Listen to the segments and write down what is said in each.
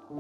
Good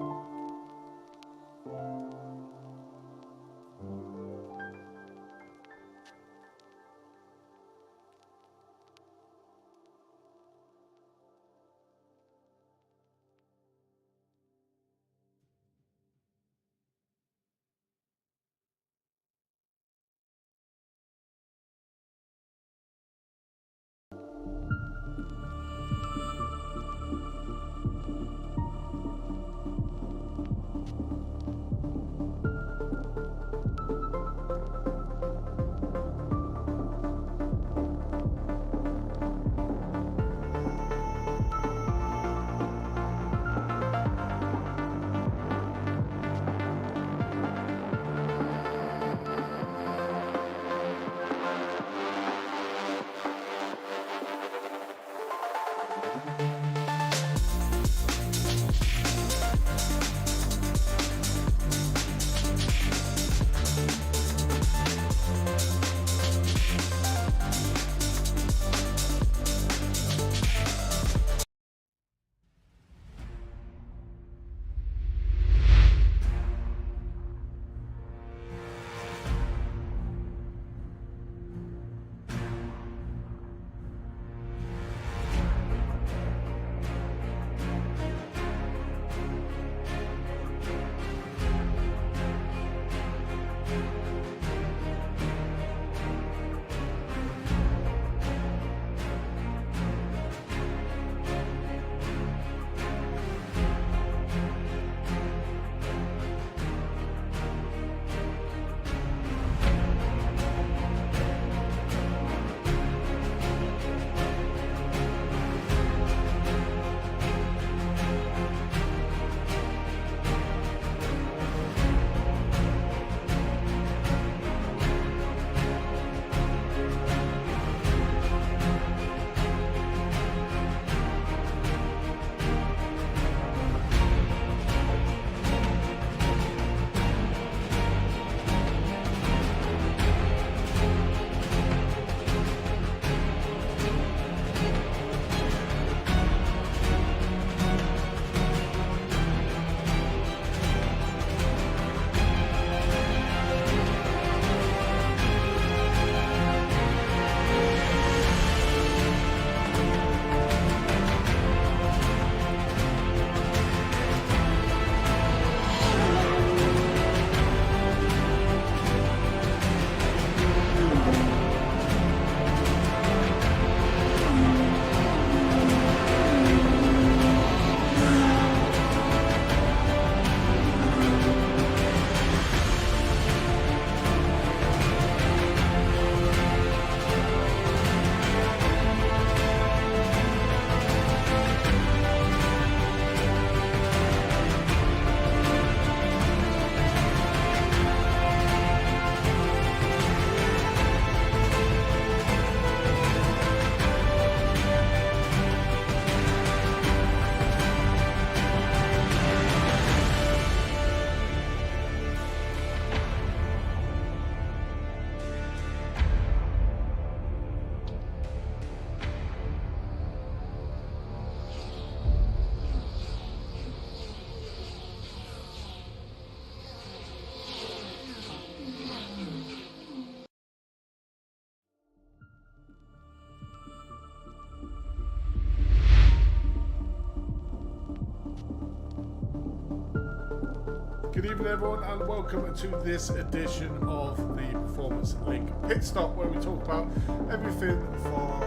evening everyone and welcome to this edition of the Performance Link Pit Stop, where we talk about everything for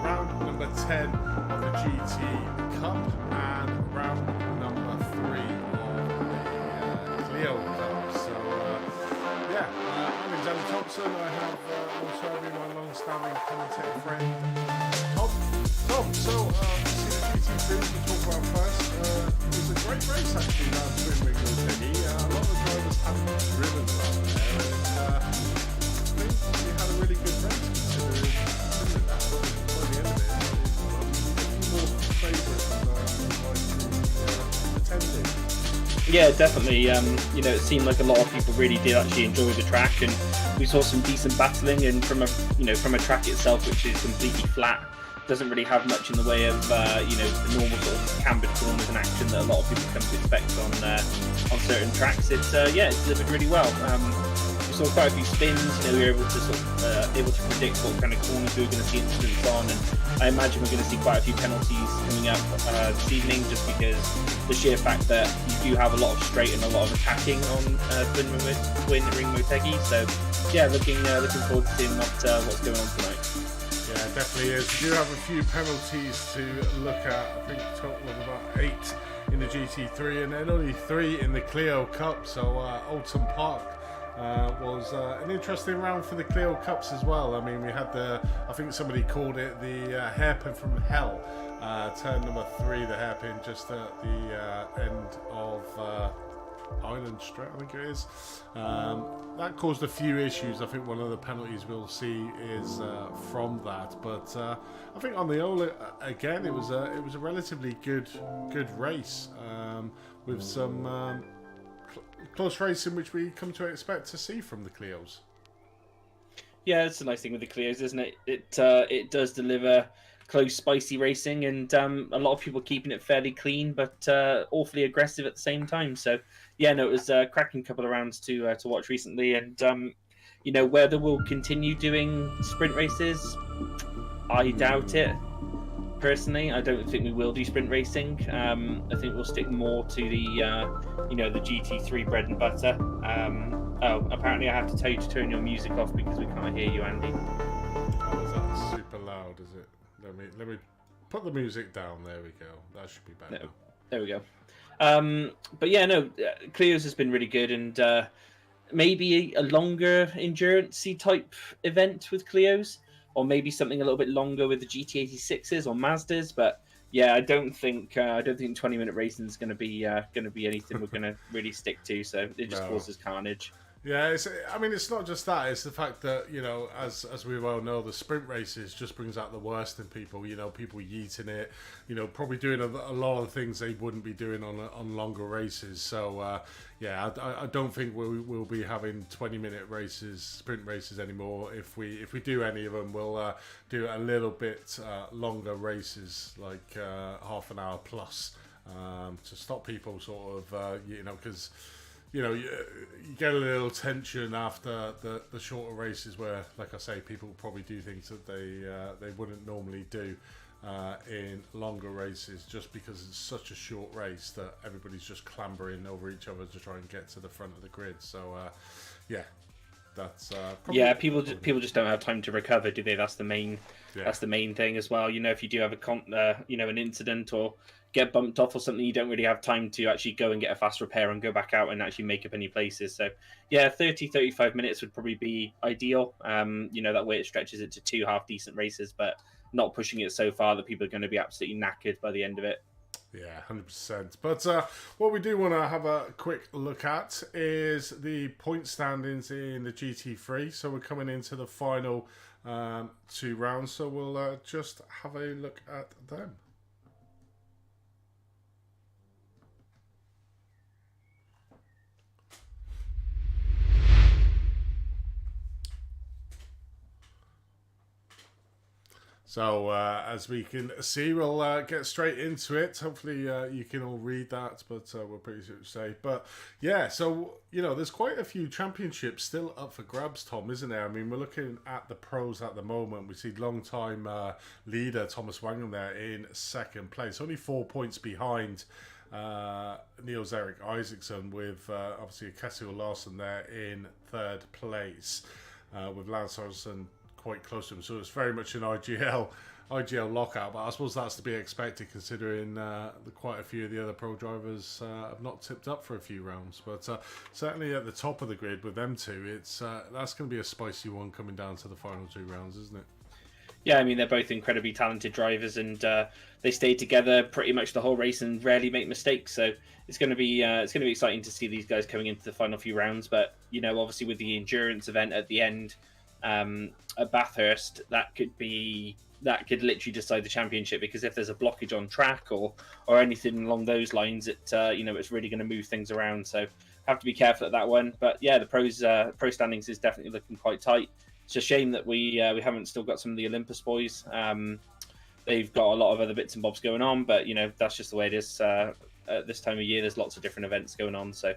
round number 10 of the GT Cup and round number 3 of the Clio Cup. So I'm Alexander Thompson. I have also been my long-standing commentator friend Tom. So see the GT2 to talk about first. It was a great race actually down Twin Peggy. A lot of the drivers haven't driven around there, and I think we had a really good race considering that. By the end of it, more favourites attending. Yeah, definitely. It seemed like a lot of people really did actually enjoy the track, and we saw some decent battling. And from a track itself, which is completely flat, doesn't really have much in the way of the normal sort of cambered corners and action that a lot of people come to expect on certain tracks. It's delivered really well. We saw quite a few spins. We were able to predict what kind of corners we were going to see incidents on, and I imagine we're going to see quite a few penalties coming up this evening, just because the sheer fact that you do have a lot of straight and a lot of attacking on Twin Ring Motegi. So yeah, looking forward to seeing what's going on tonight. Yeah, definitely is. We do have a few penalties to look at. I think a total of about 8 in the GT3 and then only 3 in the Clio Cup. So Oldham Park was an interesting round for the Clio Cups as well. I mean, we had I think somebody called it the hairpin from hell. Turn number 3, the hairpin just at the end of Island Straight, I think it is. That caused a few issues. I think one of the penalties we'll see is from that, but I think on the whole, again, it was a relatively good race with some close racing, which we come to expect to see from the Clios. Yeah, it's a nice thing with the Clios, isn't it? It does deliver close, spicy racing, and a lot of people keeping it fairly clean, but awfully aggressive at the same time. So, yeah, no, it was a cracking couple of rounds to watch recently, and whether we'll continue doing sprint races, I doubt it. Personally, I don't think we will do sprint racing. I think we'll stick more to the the GT3 bread and butter. Apparently I have to tell you to turn your music off because we can't hear you, Andy. Oh, is that super loud? Is it? Let me put the music down. There we go. That should be better. No, there we go. But yeah, no, Clio's has been really good, and maybe a longer endurance-y type event with Clio's, or maybe something a little bit longer with the GT86s or Mazdas. But yeah, I don't think 20-minute racing is going to be anything we're going to really stick to. So it just causes carnage. Yeah, it's not just that. It's the fact that, as we well know, the sprint races just brings out the worst in people. People yeeting it, probably doing a lot of things they wouldn't be doing on longer races. So, I don't think we'll be having 20-minute races, sprint races anymore. If we do any of them, we'll do a little bit longer races, like half an hour plus, to stop people sort of, because you get a little tension after the shorter races where, like I say, people probably do things that they wouldn't normally do in longer races, just because it's such a short race that everybody's just clambering over each other to try and get to the front of the grid. So that's people just don't have time to recover, do they? That's the main thing as well. If you do have an incident or get bumped off or something, you don't really have time to actually go and get a fast repair and go back out and actually make up any places. So 30-35 minutes would probably be ideal. That way it stretches it to 2 half decent races, but not pushing it so far that people are going to be absolutely knackered by the end of it. Yeah, 100%. But what we do want to have a quick look at is the point standings in the GT3. So we're coming into the final 2 rounds. So we'll just have a look at them. So as we can see, we'll get straight into it. Hopefully you can all read that, but we're pretty sure to say. But yeah, so there's quite a few championships still up for grabs, Tom, isn't there? I mean, we're looking at the pros at the moment. We see long-time leader Thomas Wangham there in 2nd place, only 4 points behind Niels Erik Isaacson, with obviously Kessel Larson there in 3rd place, with Lance Harrison quite close to him. So it's very much an IGL lockout, but I suppose that's to be expected, considering quite a few of the other pro drivers have not tipped up for a few rounds. But certainly at the top of the grid with them two, it's that's going to be a spicy one coming down to the final 2 rounds, isn't it? Yeah, I mean, they're both incredibly talented drivers, and they stay together pretty much the whole race and rarely make mistakes. So it's going to be exciting to see these guys coming into the final few rounds. But obviously with the endurance event at the end at Bathurst, that could literally decide the championship, because if there's a blockage on track or anything along those lines, it's really going to move things around. So have to be careful at that one. But yeah, the pro standings is definitely looking quite tight. It's a shame that we haven't still got some of the Olympus boys. they've got a lot of other bits and bobs going on, but that's just the way it is. At this time of year, there's lots of different events going on. So,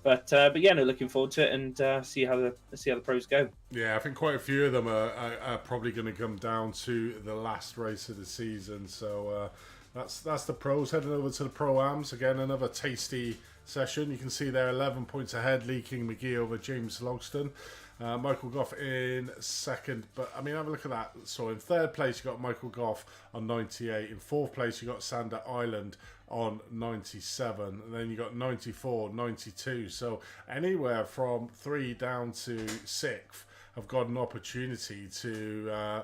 but yeah, no, looking forward to it and see how the pros go. Yeah, I think quite a few of them are probably going to come down to the last race of the season. So that's the pros. Heading over to the pro-ams again, another tasty session. You can see they're 11 points ahead, Leaking McGee over James Logston. Michael Goff in second, but I mean, have a look at that. So in third place, you got Michael Goff on 98. In fourth place, you got Sander Island on 97. And then you got 94, 92. So anywhere from 3 down to 6th have got an opportunity to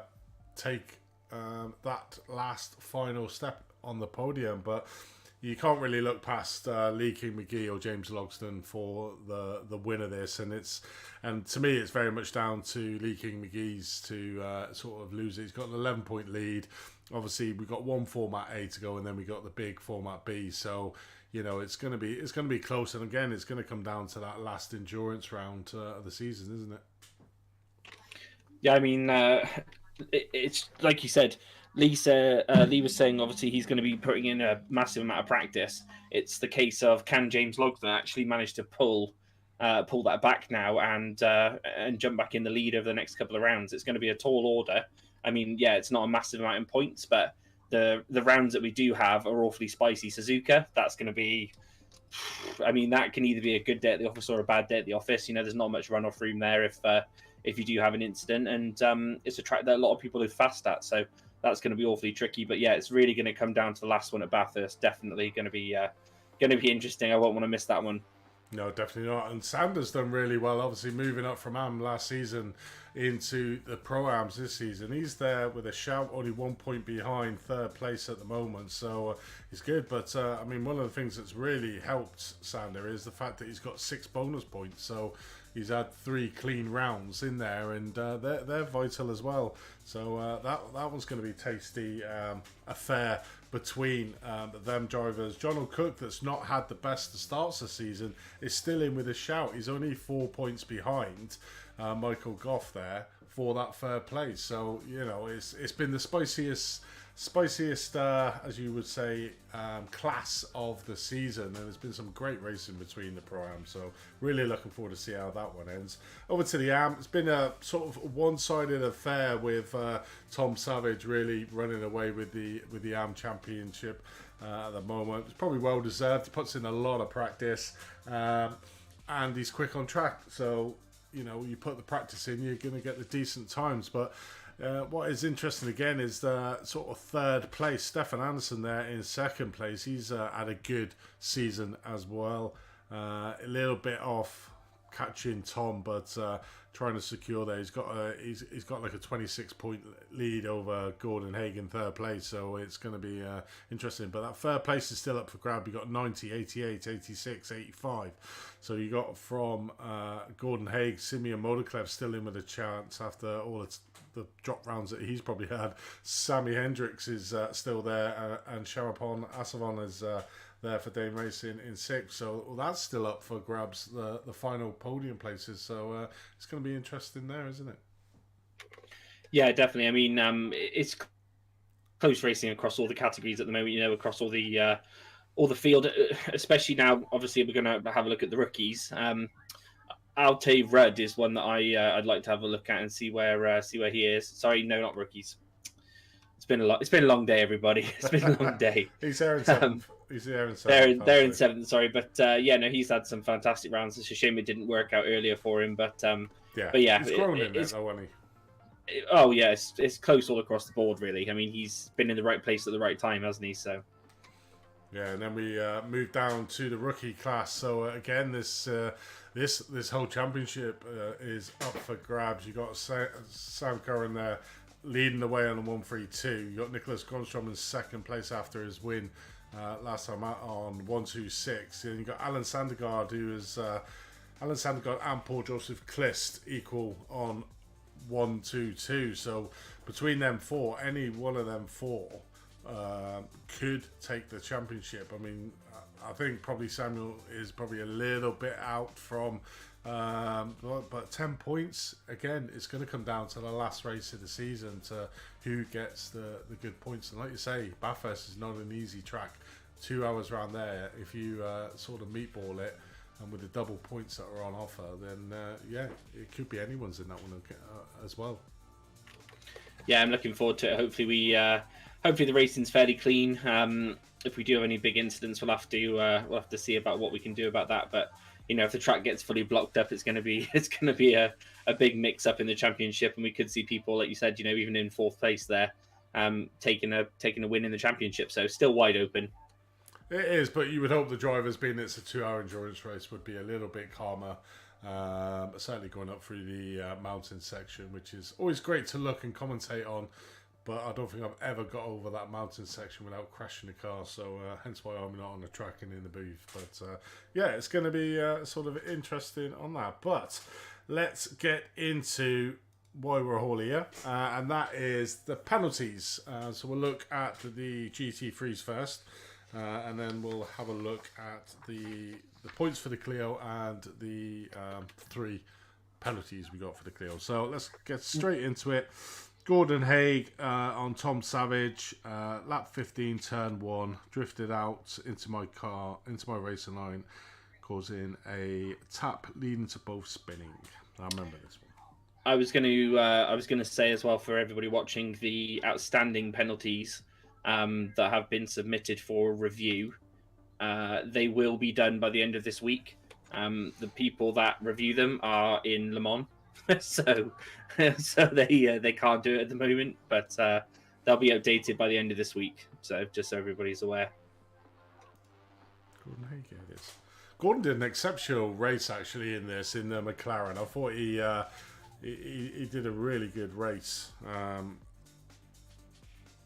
take that last final step on the podium. But you can't really look past Leaking McGee or James Logston for the win of this, and to me it's very much down to Leaking McGee's to sort of lose it. He's got an 11-point lead. Obviously, we've got one format A to go, and then we got the big format B. So it's going to be close, and again, it's going to come down to that last endurance round of the season, isn't it? Yeah, I mean, it's like you said. Lee was saying obviously he's going to be putting in a massive amount of practice. It's the case of, can James Logston actually manage to pull that back now and jump back in the lead over the next couple of rounds? It's going to be a tall order. I mean, yeah, it's not a massive amount in points, but the rounds that we do have are awfully spicy. Suzuka, that's going to be, I mean, that can either be a good day at the office or a bad day at the office. There's not much runoff room there if you do have an incident, and it's a track that a lot of people are fast at. So that's going to be awfully tricky. But yeah, it's really going to come down to the last one at Bathurst. Definitely going to be interesting. I won't want to miss that one. No, definitely not. And Sanders done really well, obviously moving up from AM last season into the Pro-Ams this season. He's there with a shout, only 1 point behind third place at the moment. So he's good. But I mean, one of the things that's really helped Sander is the fact that he's got 6 bonus points. So he's had 3 clean rounds in there, and they're vital as well. So that one's going to be tasty. Affair between them drivers. John O'Cook, that's not had the best starts this season, is still in with a shout. He's only 4 points behind Michael Goff there for that third place. So it's been the spiciest, as you would say, class of the season, and there's been some great racing between the Pro-Am, so really looking forward to see how that one ends. Over to the AM, it's been a sort of one-sided affair with Tom Savage really running away with the AM Championship at the moment. It's probably well deserved. He puts in a lot of practice, and he's quick on track, so you put the practice in, you're going to get the decent times. But what is interesting again is the sort of third place. Stefan Anderson there in second place. He's had a good season as well. A little bit off catching Tom, but trying to secure there. He's got like a 26-point lead over Gordon Hagen third place, so it's going to be interesting. But that third place is still up for grab. You got 90, 88, 86, 85. So you got from Gordon Haig, Simeon Motorclev still in with a chance after all the drop rounds that he's probably had. Sammy Hendricks is still there, and Sharapon Asavon is there for Dane Racing in 6th. So that's still up for grabs, the final podium places. So it's going to be interesting there, isn't it? Yeah, definitely. I mean, it's close racing across all the categories at the moment, across all the field, especially now. Obviously, we're going to have a look at the rookies. Altay Rudd is one that I'd like to have a look at and see where he is. Sorry, no, not rookies. It's been a long day, everybody. It's been a long day. He's there in 7th. He's there in 7th. They're in 7th. Sorry, but he's had some fantastic rounds. It's a shame it didn't work out earlier for him, but yeah, he's grown in there, though, hasn't he? Oh yeah, it's close all across the board, really. I mean, he's been in the right place at the right time, hasn't he? So. Yeah, and then we move down to the rookie class. So again, this whole championship is up for grabs. You got Sam Curran there leading the way on the 132. You got Nicholas Gronstrom in second place after his win last time out on 126. And you got Alan Sandergaard, who is Alan Sandergaard and Paul Joseph Clist equal on 122. So between them four, any one of them four could take the championship. I mean, I think probably Samuel is probably a little bit out from But 10 points, again, it's going to come down to the last race of the season to who gets the good points. And like you say, Bathurst is not an easy track. 2 hours around there, if you sort of meatball it, and with the double points that are on offer, then yeah, it could be anyone's in that one as well. Yeah, I'm looking forward to it. Hopefully hopefully the racing's fairly clean. If we do have any big incidents, we'll have to see about what we can do about that. But you know, if the track gets fully blocked up, it's going to be a big mix up in the championship, and we could see people, like you said, you know, even in fourth place there, taking a win in the championship. So still wide open. It is, but you would hope the drivers, being it's a 2-hour endurance race, would be a little bit calmer. Certainly going up through the mountain section, which is always great to look and commentate on. But I don't think I've ever got over that mountain section without crashing the car. So hence why I'm not on the track and in the booth. But yeah, it's going to be sort of interesting on that. But let's get into why we're all here. And that is the penalties. So we'll look at the GT3s first. And then we'll have a look at the points for the Clio and the 3 penalties we got for the Clio. So let's get straight into it. Gordon Haig on Tom Savage, lap 15, turn 1, drifted out into my racing line, causing a tap leading to both spinning. I remember this one. I was going to say as well, for everybody watching, the outstanding penalties that have been submitted for review, they will be done by the end of this week. The people that review them are in Le Mans. so they can't do it at the moment, but they'll be updated by the end of this week. So just so everybody's aware. Gordon Haig, it is. Gordon did an exceptional race actually in this in the McLaren. I thought he did a really good race,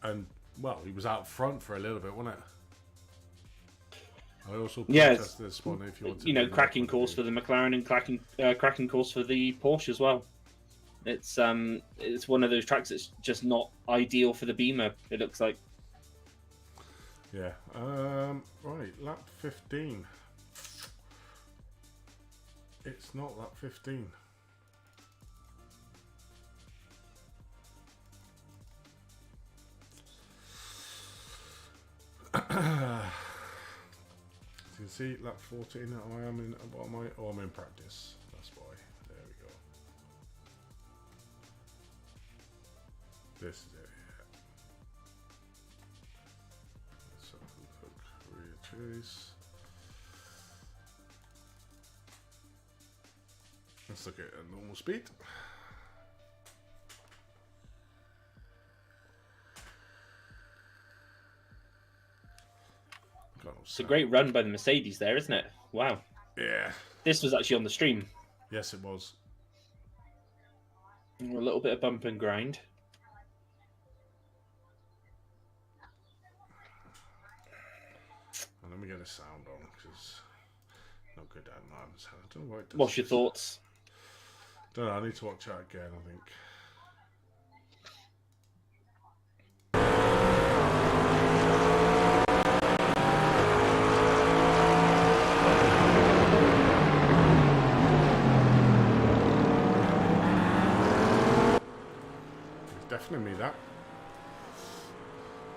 and well, he was out front for a little bit, wasn't it? I also protest this one if you want to. You know, cracking course for the McLaren and cracking course for the Porsche as well. It's one of those tracks that's just not ideal for the Beamer, it looks like. Yeah. Right, lap 15. It's not lap 15. You can see lap 14. I am in. What am I? Oh, I'm in practice. That's why. There we go. This is it. Yeah. Let's have a look. Rear chase. Let's look at a normal speed. It's a great run by the Mercedes there, isn't it? Wow. Yeah. This was actually on the stream. Yes, it was. A little bit of bump and grind. And let me get the sound on because not good at that. I don't know why it does. What's your thoughts? Don't know. I need to watch that again, I think. Definitely that.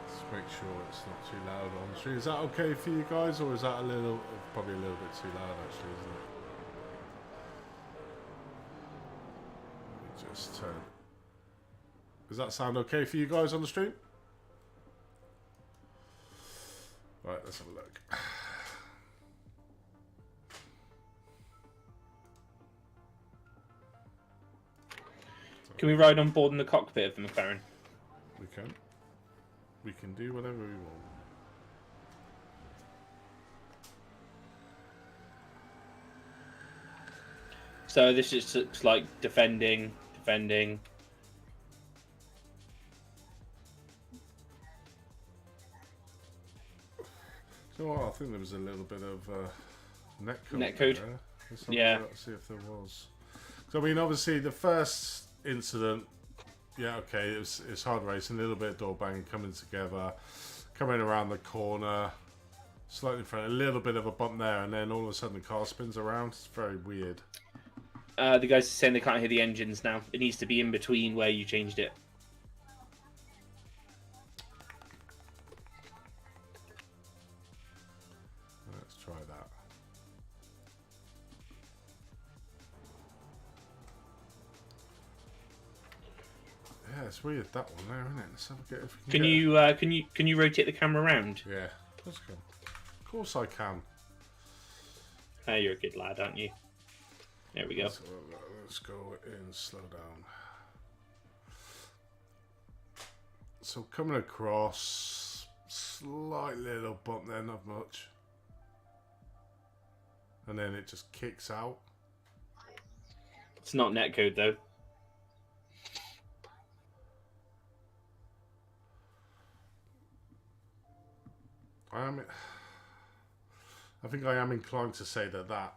Let's make sure it's not too loud on the stream. Is that okay for you guys, or is that probably a little bit too loud actually, isn't it? Let me just turn. Does that sound okay for you guys on the stream? Right, let's have a look. Can we ride on board in the cockpit of the McLaren? We can. We can do whatever we want. So this just looks like defending. So I think there was a little bit of netcode. There. Let's see if there was. So I mean, obviously the first incident, yeah, okay, it's hard racing, a little bit of door banging coming together, coming around the corner, slightly in front, a little bit of a bump there, and then all of a sudden the car spins around. It's very weird. The guys are saying they can't hear the engines now. It needs to be in between where you changed it. Let's try that. Yeah, it's weird that one there, isn't it? Let's have a get if we Can you rotate the camera around? Yeah, of course I can. Oh, you're a good lad, aren't you? There we go. Let's go in slow down. So coming across, slight little bump there, not much. And then it just kicks out. It's not netcode though. I think I am inclined to say that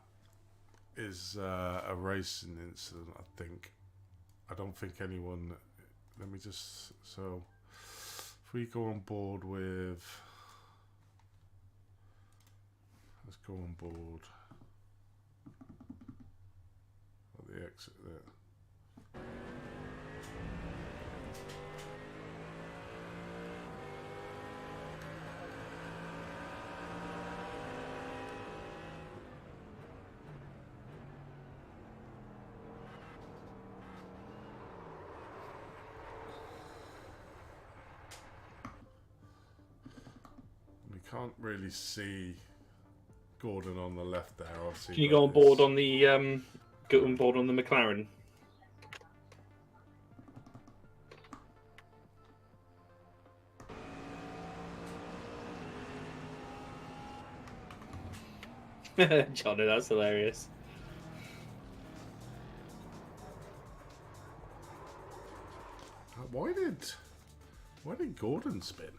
is a racing incident. I don't think anyone. Let me just so if we go on board with. Let's go on board. At the exit there. Can't really see Gordon on the left there. Obviously, Can you go on board on the McLaren? Johnny, that's hilarious. Why did Gordon spin?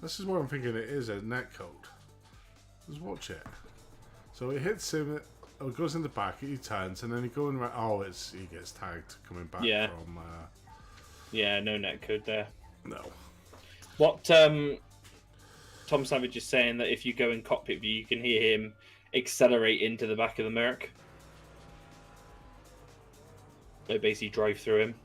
This is what I'm thinking. It is a netcode. Just watch it. So it hits him. It goes in the back. He turns, and then he going right. Oh, he gets tagged coming back from. Yeah, no netcode there. No. What Tom Savage is saying that if you go in cockpit view, you can hear him accelerate into the back of the Merc. They basically drive through him.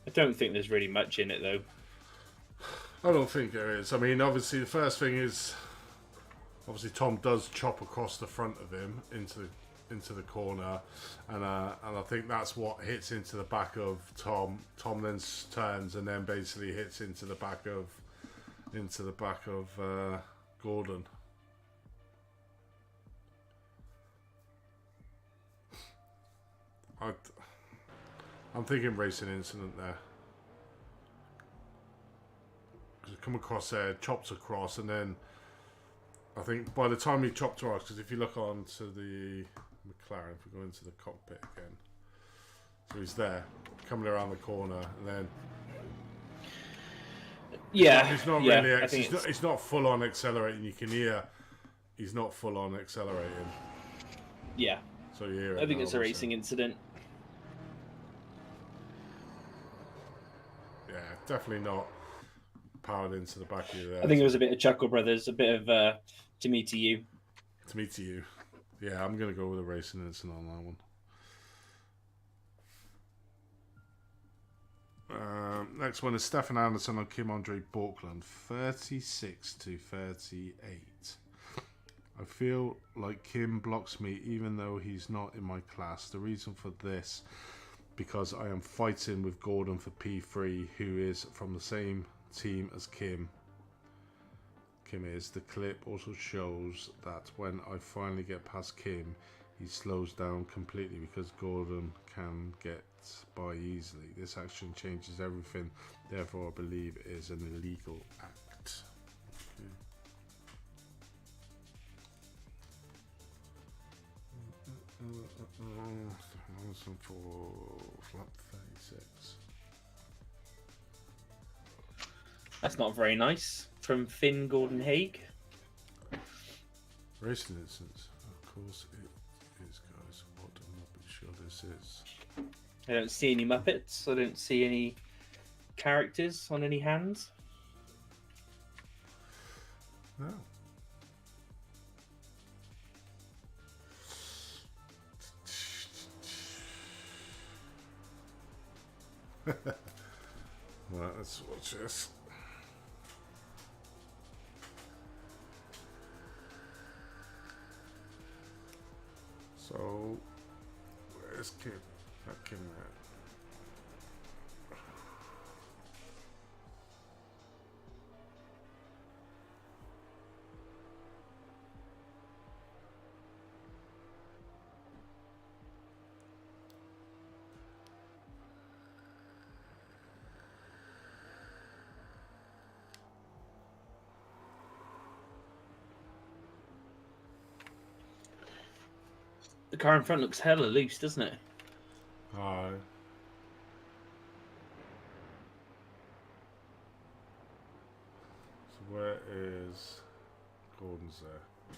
I don't think there's really much in it, though. I don't think there is. I mean, obviously, the first thing is, obviously, Tom does chop across the front of him into the corner, and I think that's what hits into the back of Tom. Tom then turns and then basically hits into the back of Gordon. I'm thinking racing incident there. Because come across there, chops across, and then I think by the time he chopped across, because if you look onto the McLaren, if we go into the cockpit again, so he's there, coming around the corner, and then he's not really. It's not full on accelerating. You can hear he's not full on accelerating. Yeah. So you hear it. I think it's a racing incident. Yeah, definitely not powered into the back of you there. I think it was a bit of Chuckle Brothers, a bit of to me to you. To me to you. Yeah, I'm going to go with a racing incident on that one. Next one is Stefan Anderson and Kim Andre Borkland, 36-38. I feel like Kim blocks me even though he's not in my class. The reason for this, because I am fighting with Gordon for P3, who is from the same team as Kim. The clip also shows that when I finally get past Kim, he slows down completely because Gordon can get by easily. This action changes everything, therefore I believe it is an illegal act. For flat 36. That's not very nice. From Finn Gordon Haig. Racing instance. Of course it is, guys. What I'm not sure this is. I don't see any Muppets. I don't see any characters on any hands. No. Right, let's watch this. So, where's Kim? That Kim there. The car in front looks hella loose, doesn't it? Aye. So where is Gordon's there?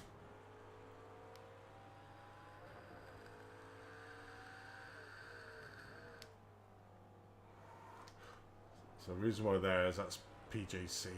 So the reason why there is that's PJC.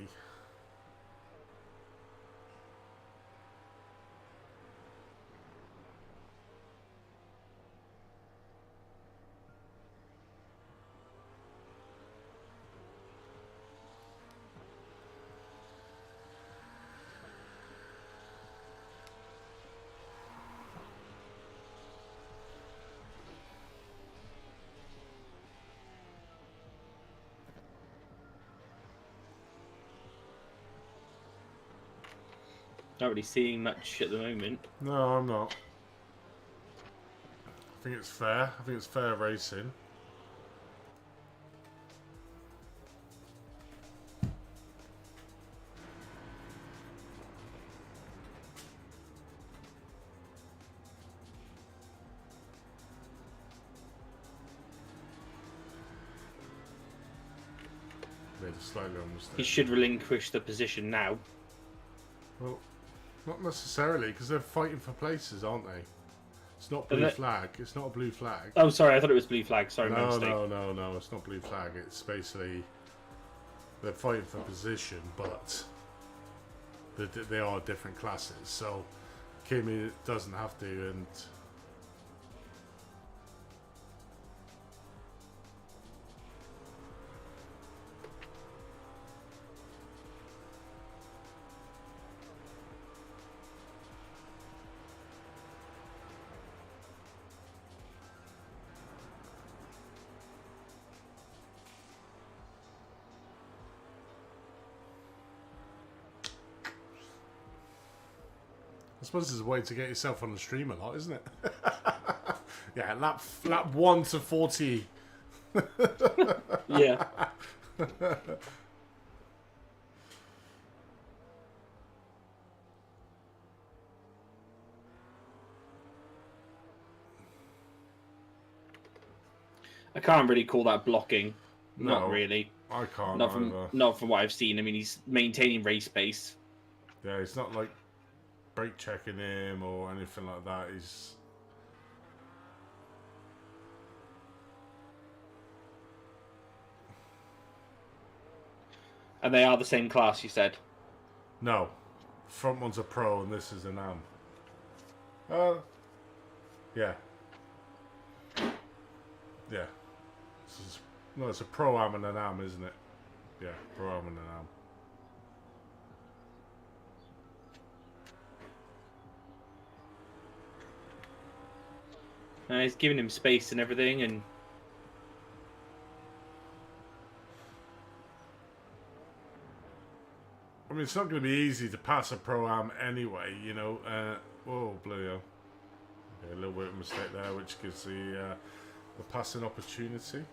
Not really seeing much at the moment. No, I'm not. I think it's fair. I think it's fair racing. Made a slightly on mistake. He should relinquish the position now. Well, not necessarily, because they're fighting for places, aren't they? It's not blue flag. It's not a blue flag. Oh, sorry, I thought it was blue flag. Sorry, my mistake. No. It's not blue flag. It's basically they're fighting for position, but they are different classes. So Kimi doesn't have to, and I suppose there's a way to get yourself on the stream a lot, isn't it? Yeah, lap 1 to 40. Yeah. I can't really call that blocking. No, Not really. I can't. Not from what I've seen. I mean, he's maintaining race pace. Yeah, it's not like brake checking him or anything like that. He's And they are the same class, you said? no. Front one's a pro and this is an am. Yeah. Yeah. No, it's a pro am and an am, isn't it? Yeah, pro am and an am. He's giving him space and everything, and I mean, it's not going to be easy to pass a pro am anyway, you know. Whoa, bloody hell. Okay, a little bit of mistake there, which gives the passing opportunity.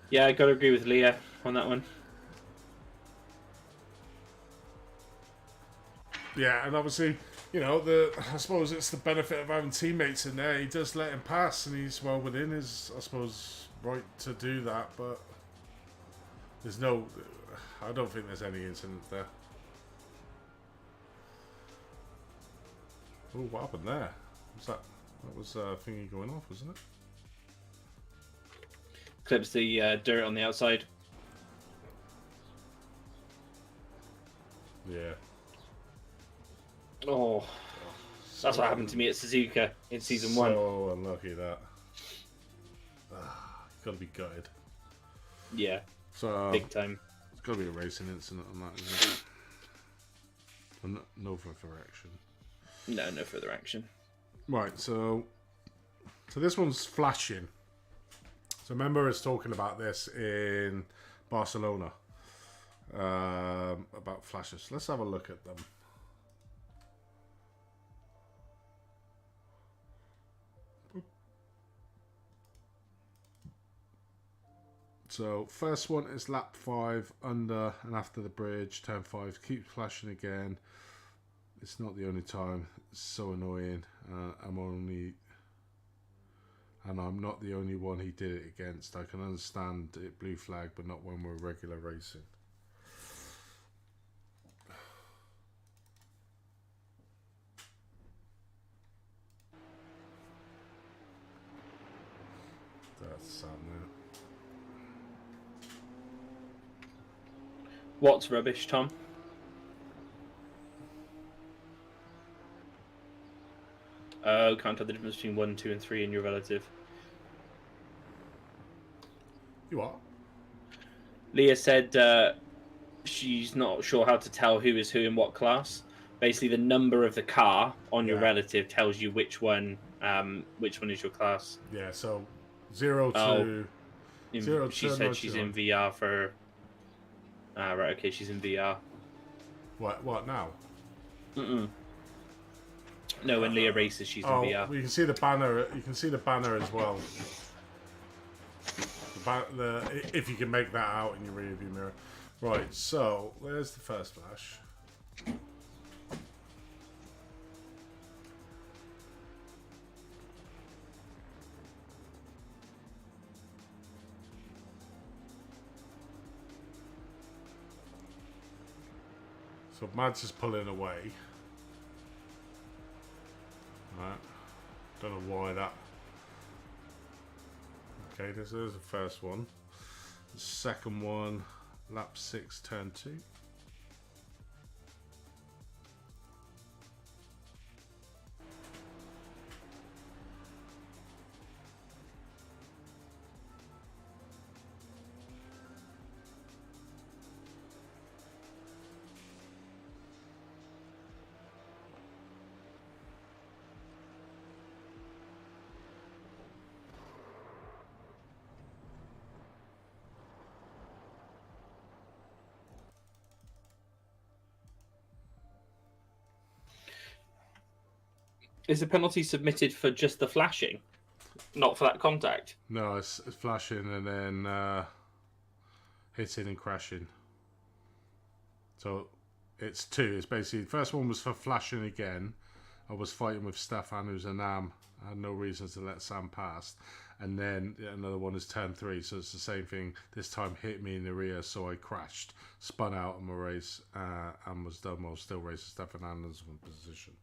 yeah, I got to agree with Leah on that one. Yeah, and obviously, you know, I suppose it's the benefit of having teammates in there. He does let him pass, and he's well within his, I suppose, right to do that. But I don't think there's any incident there. Oh, what happened there? Was that was thingy going off, wasn't it? clips the dirt on the outside. Yeah. Oh, that's what happened to me at Suzuka in season 1. So unlucky that. Got to be gutted. Yeah, So big time. it's got to be a racing incident on that, isn't it? And no further action. No, no further action. Right, so this one's flashing. So remember us talking about this in Barcelona about flashes. Let's have a look at them. So first one is lap 5 under and after the bridge, turn 5, keeps flashing again. It's not the only time. It's so annoying. I'm not the only one he did it against. I can understand it blue flag, but not when we're regular racing. That's sad now. What's rubbish, Tom? Oh, can't tell the difference between 1, 2, and 3 in your relative. You are? Leah said she's not sure how to tell who is who in what class. Basically, the number of the car on your relative tells you which one is your class. Yeah, so 0 to... Oh, 0 she to said she's in VR for... right, okay, she's in VR. What now? Mm-mm. No, when Leah races, she's in VR. Well, you can see the banner. You can see the banner as well. If you can make that out in your rear view mirror. Right, so there's the first flash. So Mads is pulling away. Right. Don't know why that. Okay, this is the first one. The second one, lap 6, turn 2. Is the penalty submitted for just the flashing, not for that contact? No, it's flashing and then hitting and crashing. So it's 2. It's basically the first one was for flashing again. I was fighting with Stefan, who's an am. I had no reason to let Sam pass. And then another one is turn 3, so it's the same thing. This time hit me in the rear, so I crashed, spun out of my race, and was done while still racing Stefan Anderson's position.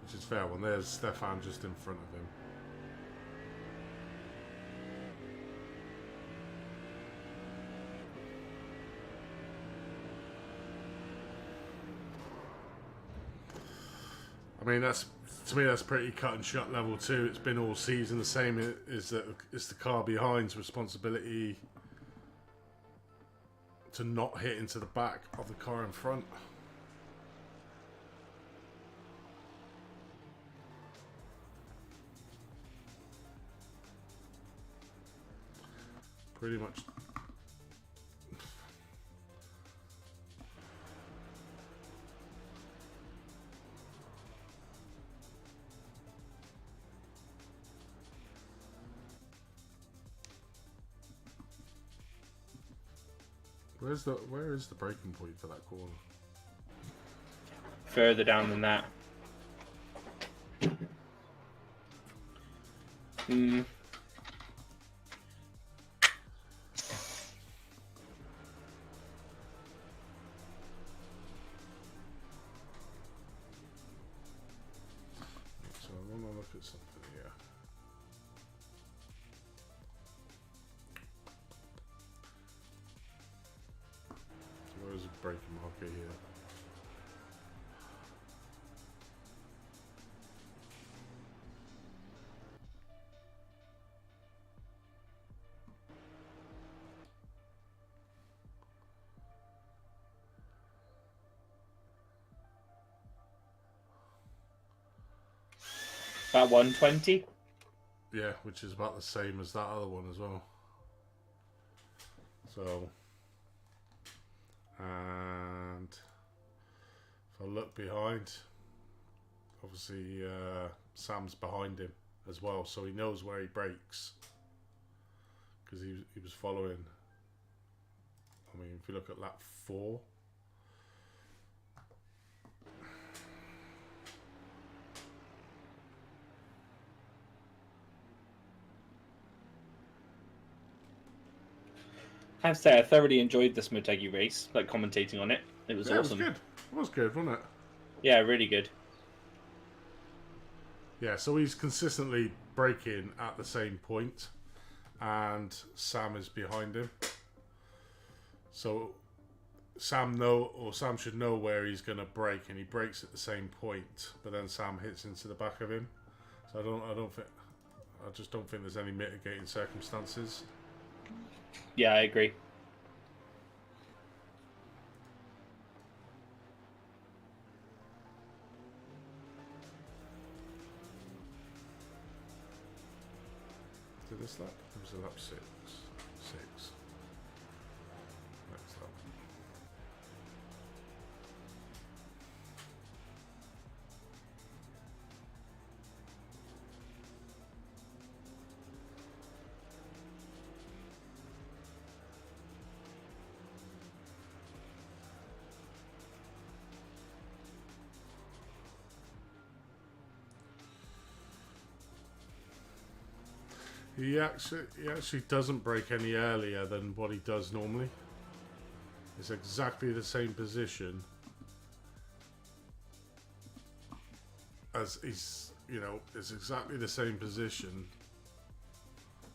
Which is fair one. There's Stefan just in front of him. I mean, to me that's pretty cut and shut level 2. It's been all season. The same is that it's the car behind's responsibility to not hit into the back of the car in front. Pretty much. Where is the breaking point for that corner? Further down than that. About 120. Yeah, which is about the same as that other one as well. So, and if I look behind, obviously Sam's behind him as well, so he knows where he breaks because he was following. I mean, if you look at lap 4. I have to say, I thoroughly enjoyed this Motegi race, like commentating on it. It was awesome. It was good. It was good, wasn't it? Yeah, really good. Yeah, so he's consistently braking at the same point, and Sam is behind him. So Sam should know where he's going to brake, and he brakes at the same point. But then Sam hits into the back of him. So I just don't think there's any mitigating circumstances. Yeah, I agree. To this lap? It was a lap 6. Next lap. He actually doesn't brake any earlier than what he does normally. It's exactly the same position as it's exactly the same position.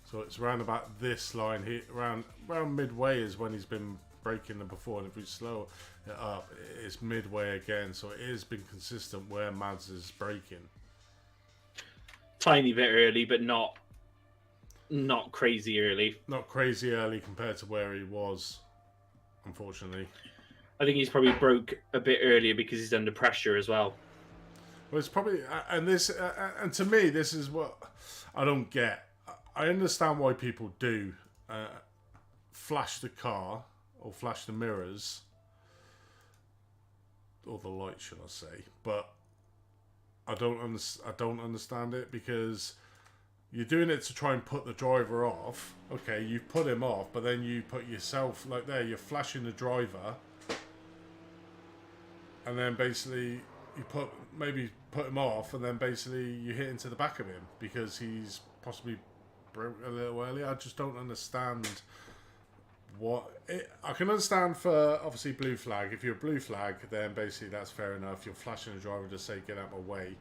So it's around about this line here, around midway is when he's been braking them before, and if we slow it up, it's midway again. So it has been consistent where Mads is braking. Tiny bit early, but not crazy early. Not crazy early compared to where he was, unfortunately. I think he's probably broke a bit earlier because he's under pressure as well. Well, it's probably and to me, this is what I don't get. I understand why people do flash the car or flash the mirrors or the light, should I say? But I don't understand it, because you're doing it to try and put the driver off. Okay, you put him off, but then you put yourself like there. You're flashing the driver, and then basically you put him off, and then basically you hit into the back of him because he's possibly broke a little early. I just don't understand I can understand for obviously blue flag. If you're a blue flag, then basically that's fair enough. You're flashing the driver to say get out of my way,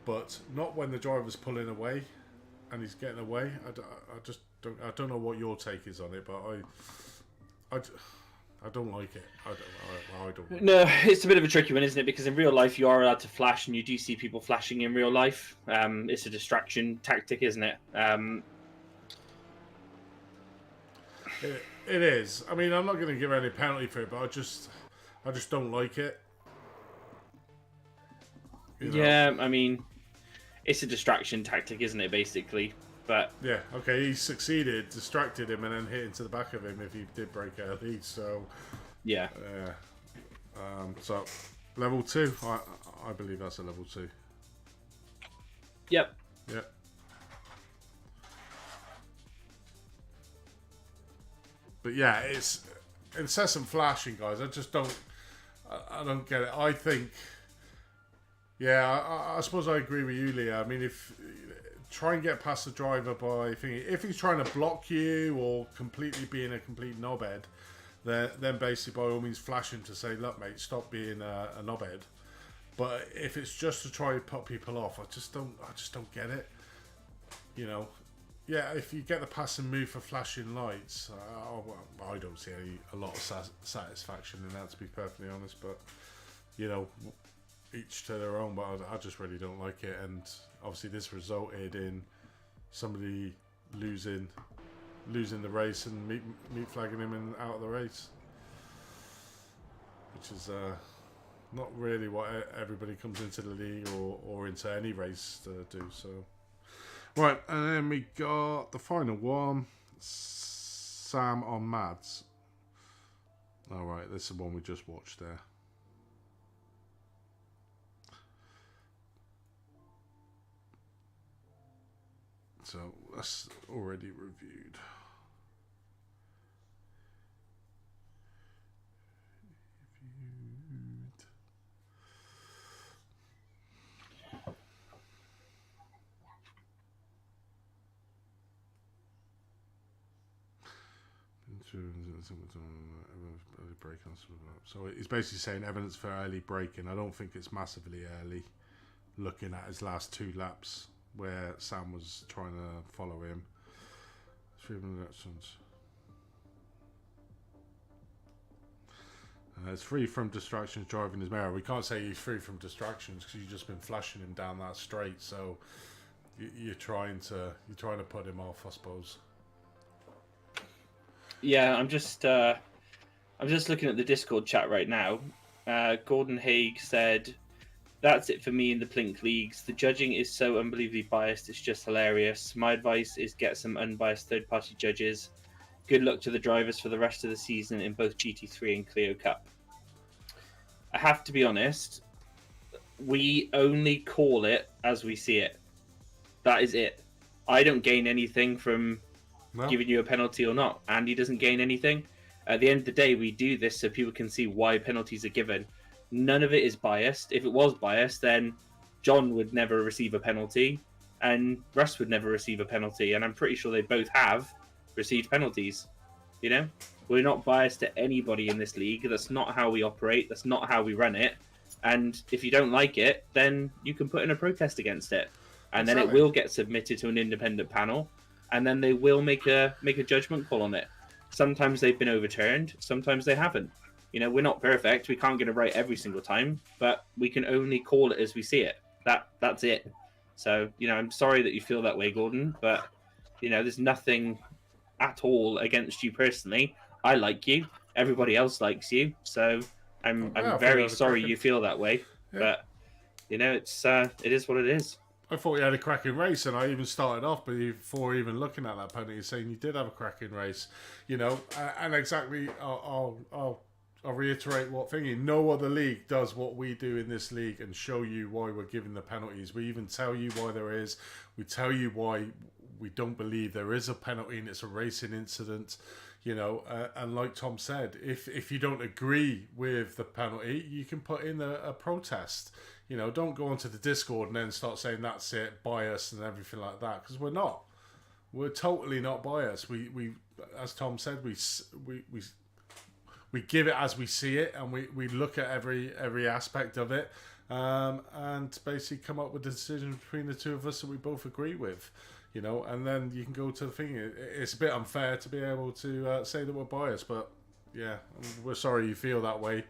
but not when the driver's pulling away and he's getting away. I don't know what your take is on it, but I don't like it. I don't. No, it's a bit of a tricky one, isn't it? Because in real life, you are allowed to flash, and you do see people flashing in real life. It's a distraction tactic, isn't it? It is. I mean, I'm not going to give any penalty for it, but I just don't like it. You know? Yeah, I mean, it's a distraction tactic, isn't it? Basically, but yeah, okay, he succeeded, distracted him, and then hit into the back of him if he did break early. So yeah, so level 2, I believe that's a level 2. Yep. Yep. But yeah, it's incessant flashing, guys. I just don't. I don't get it. I think. Yeah, I suppose I agree with you, Leah. I mean, if try and get past the driver by thinking, if he's trying to block you or completely being a complete knobhead, then basically by all means flash him to say, look, mate, stop being a knobhead. But if it's just to try and put people off, I just don't get it. You know. Yeah, if you get the pass and move for flashing lights, I don't see a lot of satisfaction in that, to be perfectly honest. But, you know, each to their own. But I just really don't like it. And obviously this resulted in somebody losing the race and meat flagging him out of the race. Which is, Not really what everybody comes into the league or into any race to do. So, right, and then we got the final one, Sam on Mads. All right, this is the one we just watched there. So that's already reviewed. So he's basically saying evidence for early braking. I don't think it's massively early, looking at his last 2 laps where Sam was trying to follow him. 3 elections. It's free from distractions driving his mirror. We can't say he's free from distractions because you've just been flashing him down that straight. So you're trying to put him off, I suppose. Yeah, I'm just looking at the Discord chat right now. Gordon Haig said, "That's it for me in the Plink leagues. The judging is so unbelievably biased. It's just hilarious. My advice is get some unbiased third-party judges. Good luck to the drivers for the rest of the season in both GT3 and Clio Cup." I have to be honest. We only call it as we see it. That is it. I don't gain anything from giving you a penalty or not. Andy doesn't gain anything. At the end of the day, we do this so people can see why penalties are given. None of it is biased. If it was biased, then John would never receive a penalty and Russ would never receive a penalty. And I'm pretty sure they both have received penalties. You know? We're not biased to anybody in this league. That's not how we operate. That's not how we run it. And if you don't like it, then you can put in a protest against it. And then it will get submitted to an independent panel. And then they will make a judgment call on it. Sometimes they've been overturned. Sometimes they haven't. You know, we're not perfect. We can't get it right every single time. But we can only call it as we see it. That's it. So, you know, I'm sorry that you feel that way, Gordon. But, you know, there's nothing at all against you personally. I like you. Everybody else likes you. So I'm very sorry you feel that way. Yeah. But, you know, it is what it is. I thought you had a cracking race, and I even started off before even looking at that penalty saying you did have a cracking race, you know. And exactly, I'll reiterate what thingy. No other league does what we do in this league and show you why we're giving the penalties. We even tell you why there is. We tell you why we don't believe there is a penalty and it's a racing incident, you know. And like Tom said, if you don't agree with the penalty, you can put in a protest. You know, don't go onto the Discord and then start saying that's it, bias and everything like that, because we're not. We're totally not biased. We as Tom said, we give it as we see it, and we look at every aspect of it, and basically come up with a decision between the two of us that we both agree with. You know, and then you can go to the thing. It's a bit unfair to be able to say that we're biased, but yeah, we're sorry you feel that way.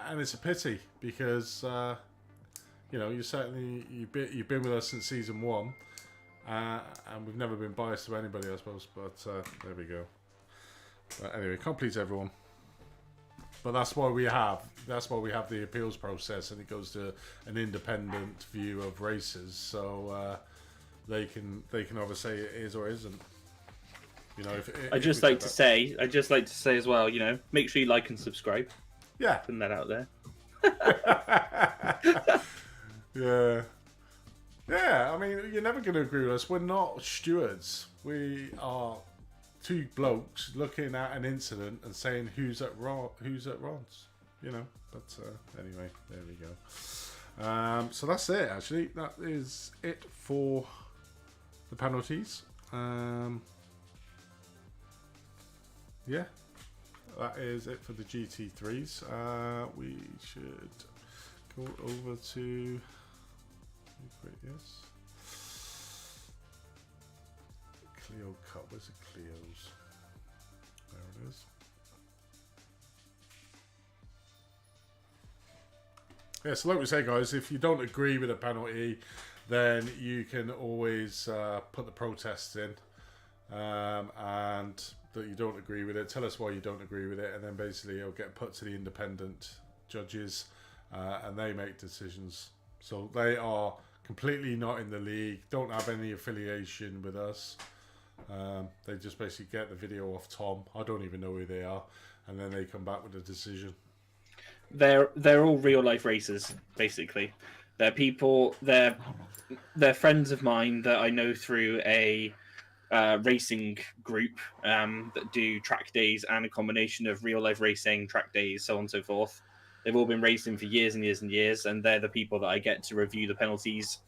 And it's a pity because you know, you've been with us since season 1, and we've never been biased to anybody, I suppose. But there we go. But anyway, can't please everyone. But that's why we have the appeals process, and it goes to an independent view of races, so they can either say it is or isn't. You know, I just like to say as well, you know, make sure you like and subscribe. Yeah. Putting that out there. Yeah. Yeah, I mean, you're never going to agree with us. We're not stewards. We are 2 blokes looking at an incident and saying who's at Ron's, you know. But anyway, there we go. So that's it, actually. That is it for the penalties. Yeah. That is it for the GT3s. We should go over to... Yes. Clio Cup. Where's the Clios? There it is. Yeah, so like we say, guys, if you don't agree with a penalty, then you can always put the protests in. And that you don't agree with it. Tell us why you don't agree with it, and then basically it'll get put to the independent judges, and they make decisions. So they are completely not in the league, don't have any affiliation with us. They just basically get the video off Tom. I don't even know who they are, and then they come back with a decision. They're all real life racers, basically. They're people. They're friends of mine that I know through a racing group that do track days and a combination of real life racing, track days, so on and so forth. They've all been racing for years and years and years, and they're the people that I get to review the penalties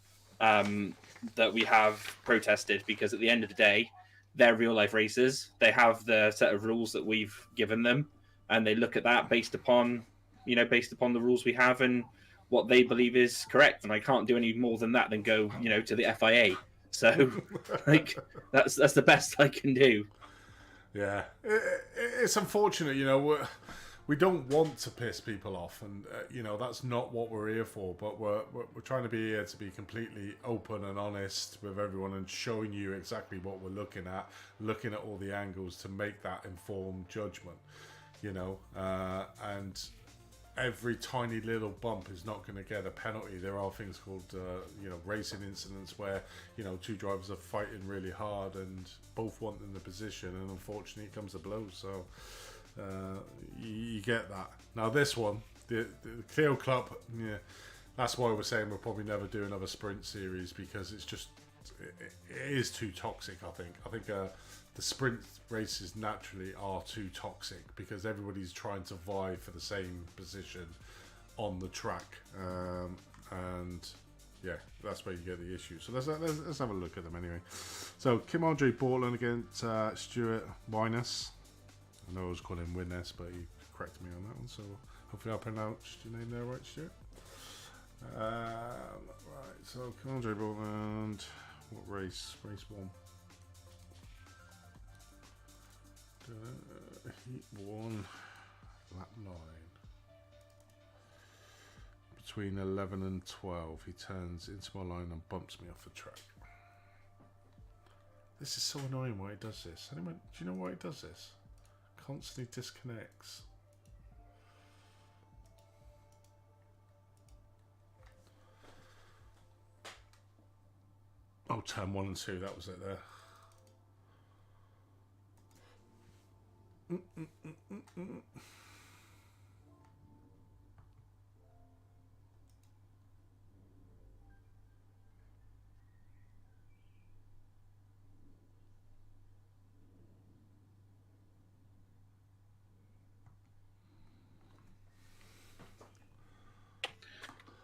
that we have protested, because at the end of the day, they're real life racers. They have the set of rules that we've given them, and they look at that based upon the rules we have and what they believe is correct. And I can't do any more than that than go, to the FIA. So, that's the best I can do. Yeah, it's unfortunate, we don't want to piss people off, and that's not what we're here for. But we're trying to be here to be completely open and honest with everyone, and showing you exactly what we're looking at all the angles to make that informed judgment. And every tiny little bump is not going to get a penalty. There are things called racing incidents where two drivers are fighting really hard and both wanting the position, and unfortunately it comes to blows. So you get that. Now this one, the Clio Club, that's why we're saying we'll probably never do another sprint series, because it is too toxic. I think the sprint races naturally are too toxic, because everybody's trying to vie for the same position on the track, and yeah, that's where you get the issue. So let's have a look at them anyway. So Kim Andre Borland against Stuart Winus. I know I was calling him Winnes, but he corrected me on that one, so hopefully I pronounced your name there right, Stuart. Right, so Kim Andre Borland, what race? Race 1. Heat 1, lap 9. Between 11 and 12, he turns into my line and bumps me off the track. This is so annoying why he does this. Anyone, do you know why he does this? Constantly disconnects. Oh, turn 1 and 2, that was it there.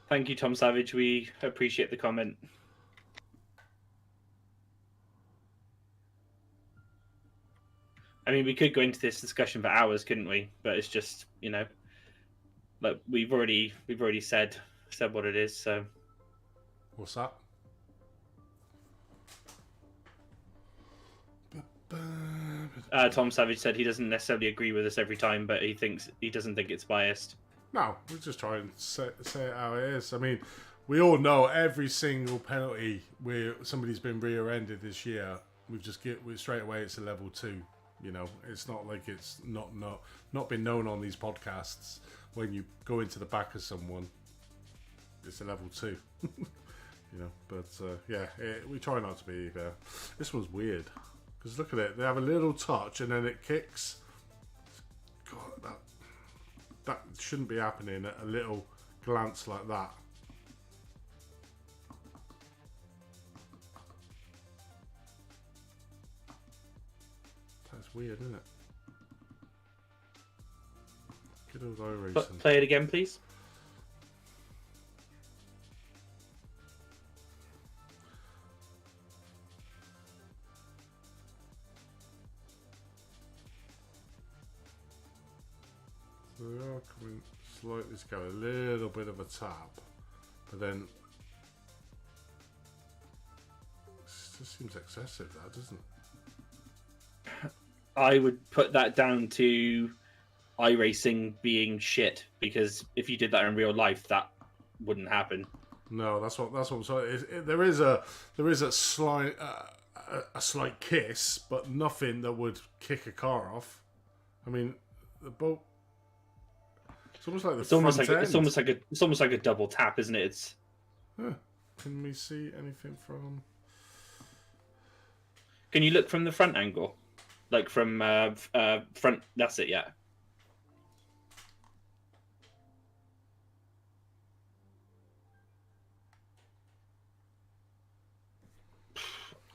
Thank you, Tom Savage. We appreciate the comment. I mean, we could go into this discussion for hours, couldn't we? But it's just, like we've already said what it is. So, what's that? Tom Savage said he doesn't necessarily agree with us every time, but he doesn't think it's biased. No, we're just trying to say it how it is. I mean, we all know every single penalty where somebody's been rear-ended this year, we straight away it's a level 2. It's not like it's not been known on these podcasts. When you go into the back of someone, it's a level 2. But yeah, we try not to be there. This one's weird, because look at it. They have a little touch and then it kicks. God, that shouldn't be happening at a little glance like that. That's weird, isn't it? Good old iRacing. Play it again, please. So they are coming slightly to go, a little bit of a tap, but then it just seems excessive, that, doesn't it? I would put that down to iRacing being shit, because if you did that in real life, that wouldn't happen. No, that's what I'm saying. There is a slight a slight kiss, but nothing that would kick a car off. I mean, the boat. It's almost like the front end. It's almost like a double tap, isn't it? It's. Huh. Can we see anything from? Can you look from the front angle, like from front? That's it. Yeah.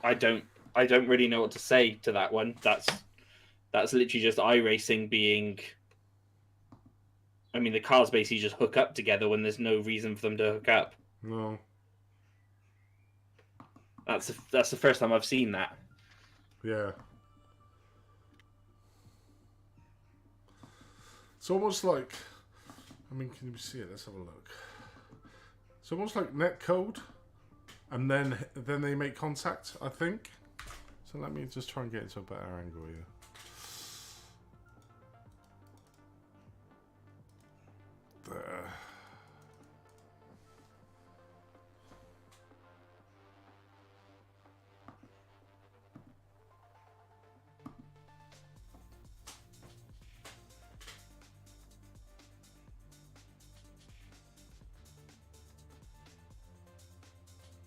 I don't really know what to say to that one. That's literally just iRacing being. I mean, the cars basically just hook up together when there's no reason for them to hook up. No. That's the first time I've seen that. Yeah. It's almost like. I mean, can you see it? Let's have a look. It's almost like netcode, and then they make contact, I think. So let me just try and get into a better angle here. There.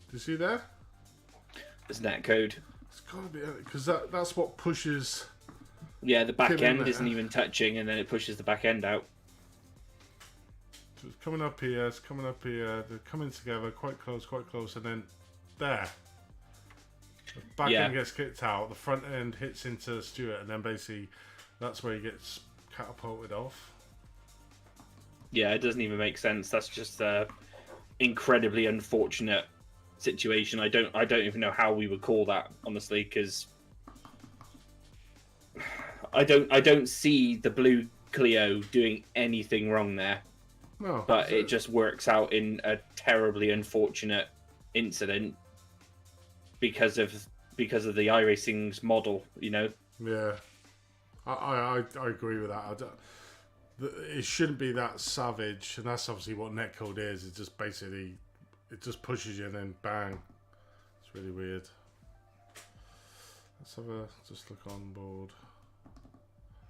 Do you see that? There's net code. It's got to be, because that's what pushes. Yeah, the back end isn't even touching, and then it pushes the back end out. So it's coming up here, it's coming up here, they're coming together quite close, and then there. The back end gets kicked out, the front end hits into Stuart, and then basically that's where he gets catapulted off. Yeah, it doesn't even make sense. That's just an incredibly unfortunate situation. I don't even know how we would call that, honestly, because I don't see the blue Clio doing anything wrong there. No, but it just works out in a terribly unfortunate incident because of the iRacing's model, you know. Yeah, I agree with that. It shouldn't be that savage, and that's obviously what netcode is. It just basically it pushes you and then bang. It's really weird. Let's just look on board.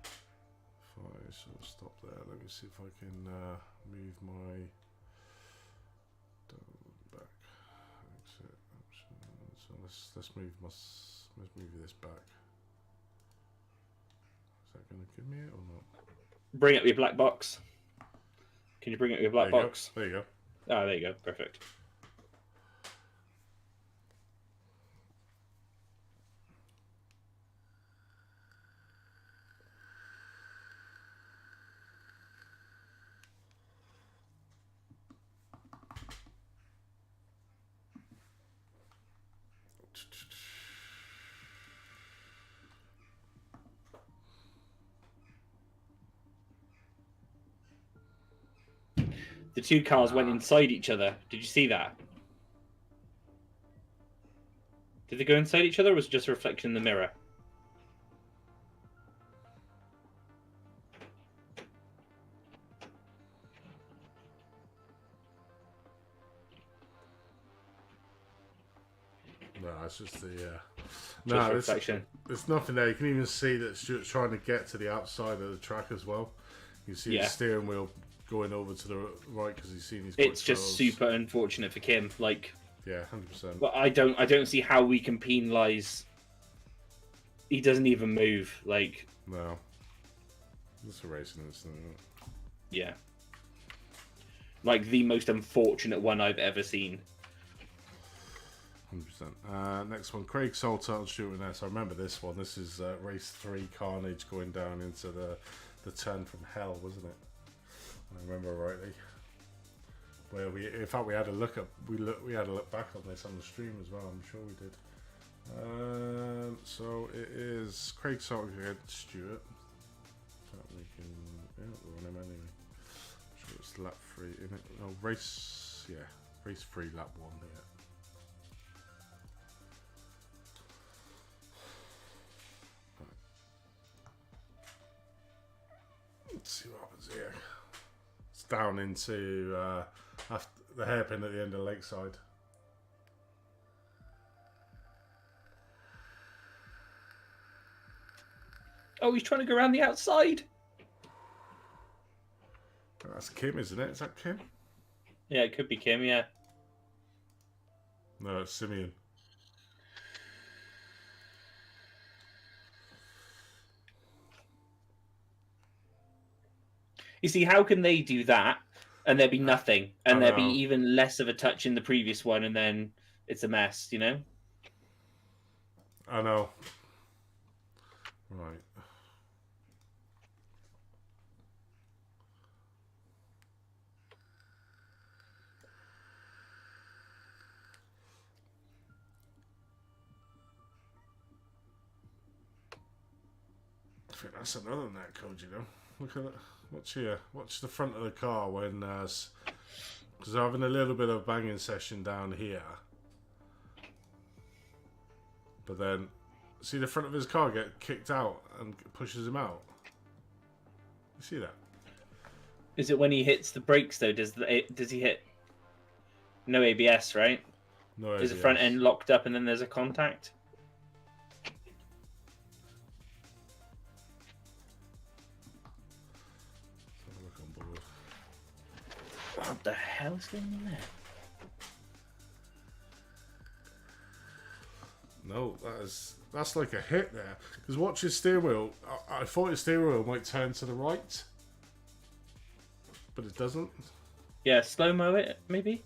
If I sort of stop there, let me see if I can move my back. Exit options. So let's move this back. Is that going to give me it or not? Bring up your black box. Can you bring up your black box? There you go. Ah, there you go. Perfect. The two cars went inside each other. Did you see that? Did they go inside each other, or was it just a reflection in the mirror? No, it's just the no, reflection. There's nothing there. You can even see that Stuart's trying to get to the outside of the track as well. You see the steering wheel going over to the right because he's seen his. It's just super unfortunate for Kim. Like, yeah, 100%. But I don't see how we can penalise. He doesn't even move. Like, no, it's a racing incident. Yeah, like the most unfortunate one I've ever seen. 100%. Next one, Craig Salter on Stuart Ness. I remember this one. This is race 3 carnage going down into the turn from hell, wasn't it? I remember rightly. Where we had a look back on this on the stream as well. I'm sure we did. So it is Craig Salter against Stuart. We can we're on him anyway. I'm sure it's lap 3 in it. No, race 3 lap 1 here. Let's see what happens here. It's down into the hairpin at the end of Lakeside. Oh, he's trying to go around the outside. That's Kim, isn't it? Is that Kim? Yeah, it could be Kim, yeah. No, it's Simeon. You see, how can they do that and there be nothing, and I there be know. even less of a touch in the previous one, and then it's a mess, you know? I know. Right. I think that's another net code, you know. Look at it. Watch here. Watch the front of the car when, because they're having a little bit of banging session down here. But then, see the front of his car get kicked out and pushes him out. You see that? Is it when he hits the brakes, though? Does he hit no ABS, right? No Is the ABS. front end locked up and then there's a contact? Let's have a look on board. What the hell is going on there? No, that's like a hit there. Because watch his steering wheel. I thought his steering wheel might turn to the right, but it doesn't. Yeah, slow-mo it, maybe?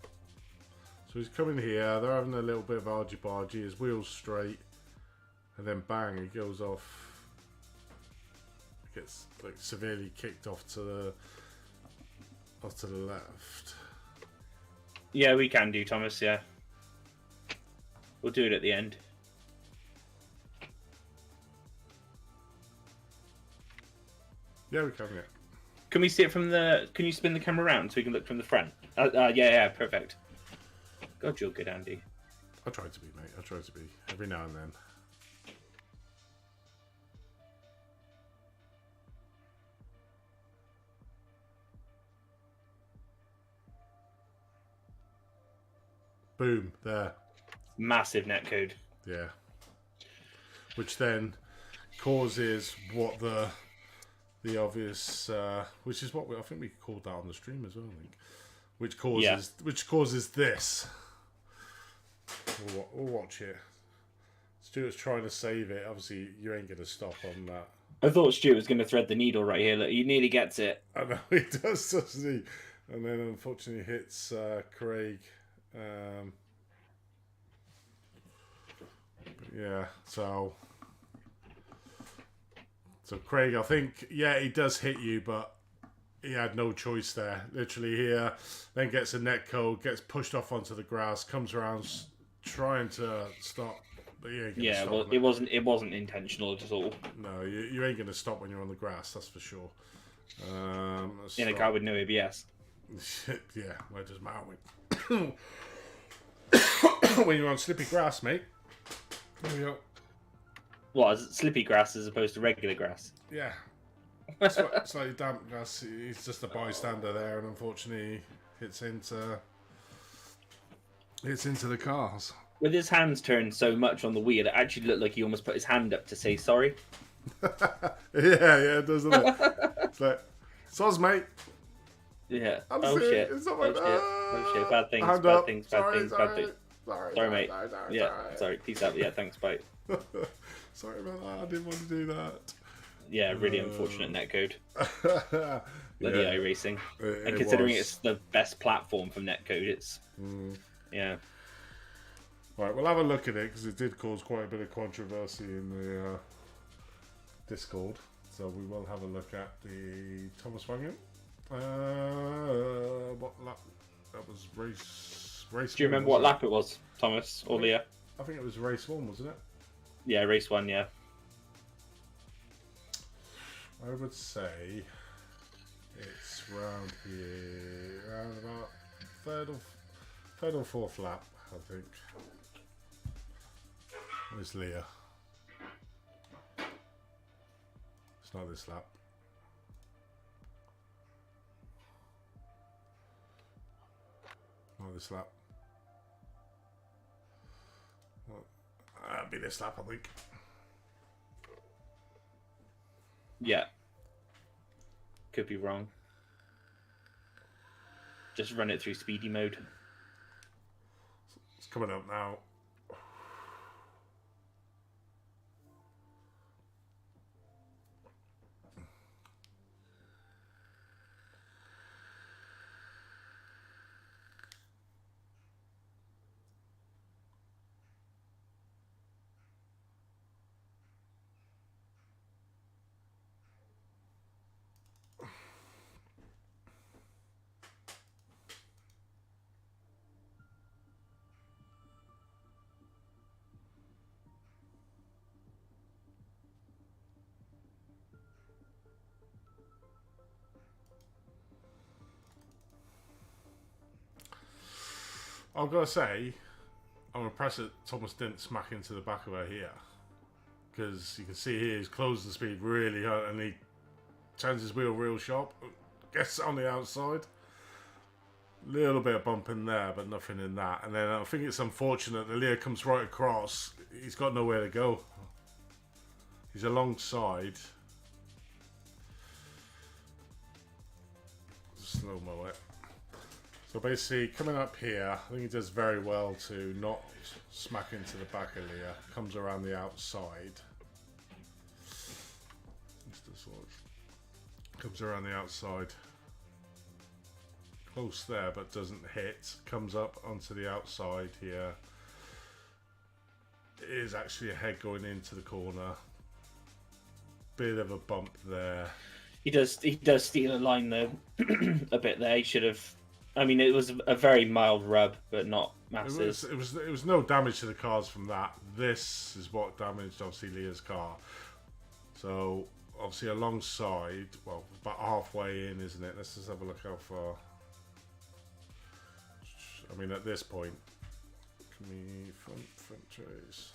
So he's coming here. They're having a little bit of argy-bargy. His wheel's straight, and then bang, he goes off. Gets like severely kicked off to the left. Yeah, we can do, Thomas, yeah. We'll do it at the end. Yeah, we can. Yeah. Can we see it from the... Can you spin the camera around so we can look from the front? Yeah, perfect. God, you're good, Andy. I try to be, mate. I try to be every now and then. Boom, there. Massive netcode. Yeah. Which then causes what the obvious, which is what I think we called that on the stream as well. I think, which causes this. We'll watch it. Stuart's trying to save it. Obviously, you ain't going to stop on that. I thought Stuart was going to thread the needle right here. Look, he nearly gets it. I know he does, doesn't he? And then unfortunately hits Craig. Yeah, so Craig, I think, yeah, he does hit you, but he had no choice there. Literally here, then gets a net code, gets pushed off onto the grass, comes around trying to stop. But you ain't gonna stop. Well, it wasn't intentional at all. No, you ain't going to stop when you're on the grass, that's for sure. In a car with no ABS. Yeah, where does matter when you're on slippy grass, mate. There we go. What, is it slippy grass as opposed to regular grass? Yeah. Slightly damp grass. He's just a bystander there, and unfortunately hits into the cars. With his hands turned so much on the wheel, it actually looked like he almost put his hand up to say sorry. Yeah, it does, doesn't it? It's like, soz, mate. Yeah. I'm oh sick. shit. It's not Oh my shit. Oh shit. Bad things. Hand Bad up. things. Bad Sorry, things. sorry. Bad things. Sorry, Sorry, mate. sorry. Yeah. Sorry. Peace out. Yeah. Thanks. Bye. Sorry about that. I didn't want to do that. Yeah. Really unfortunate netcode. Bloody Yeah, iRacing. it And considering was. it's the best platform for netcode, it's yeah. Right, we'll have a look at it because it did cause quite a bit of controversy in the Discord. So we will have a look at the Thomas Wagon. What lap? That was race. Do you remember what lap it was, Thomas or Leah? I think it was race 1, wasn't it? Yeah, race 1. Yeah. I would say it's round here, around about third or fourth lap, I think. Where's Leah? It's not this lap. Not this lap. Well, that'll be this lap, I think. Yeah. Could be wrong. Just run it through speedy mode. It's coming up now. I've got to say, I'm impressed that Thomas didn't smack into the back of her here. Because you can see here he's closed the speed really hard and he turns his wheel real sharp. Gets on the outside. Little bit of bump in there, but nothing in that. And then I think it's unfortunate that Leah comes right across. He's got nowhere to go. He's alongside. Slow-mo it. So basically, coming up here, I think he does very well to not smack into the back of Leah. Comes around the outside. Comes around the outside. Close there, but doesn't hit. Comes up onto the outside here. It is actually a head going into the corner. Bit of a bump there. He does steal a line though, a bit there. He should have. I mean, it was a very mild rub, but not massive. It was no damage to the cars from that. This is what damaged obviously Leah's car. So obviously alongside, well, about halfway in, isn't it? Let's just have a look how far. I mean, at this point, can we front trace?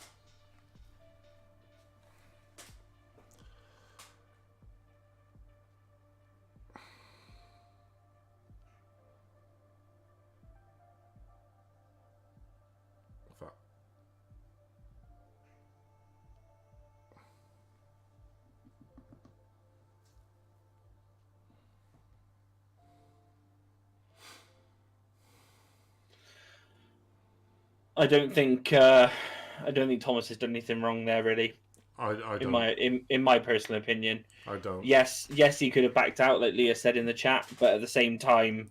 I don't think Thomas has done anything wrong there, really. I don't. In my personal opinion, I don't. Yes, he could have backed out, like Leah said in the chat, but at the same time,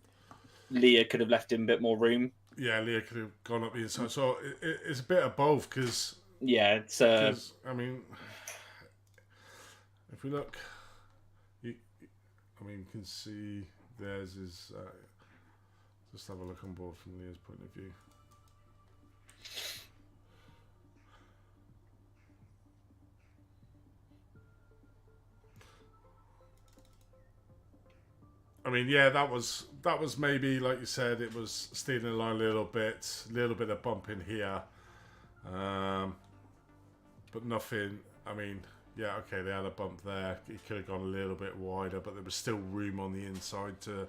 Leah could have left him a bit more room. Yeah, Leah could have gone up the inside. So it's a bit of both, because yeah, it's. I mean, if we look, you can see theirs is. Just have a look on board from Leah's point of view. I mean, yeah, that was maybe, like you said, it was stealing the line a little bit of bump in here, but nothing. I mean, yeah, okay, they had a bump there. It could have gone a little bit wider, but there was still room on the inside to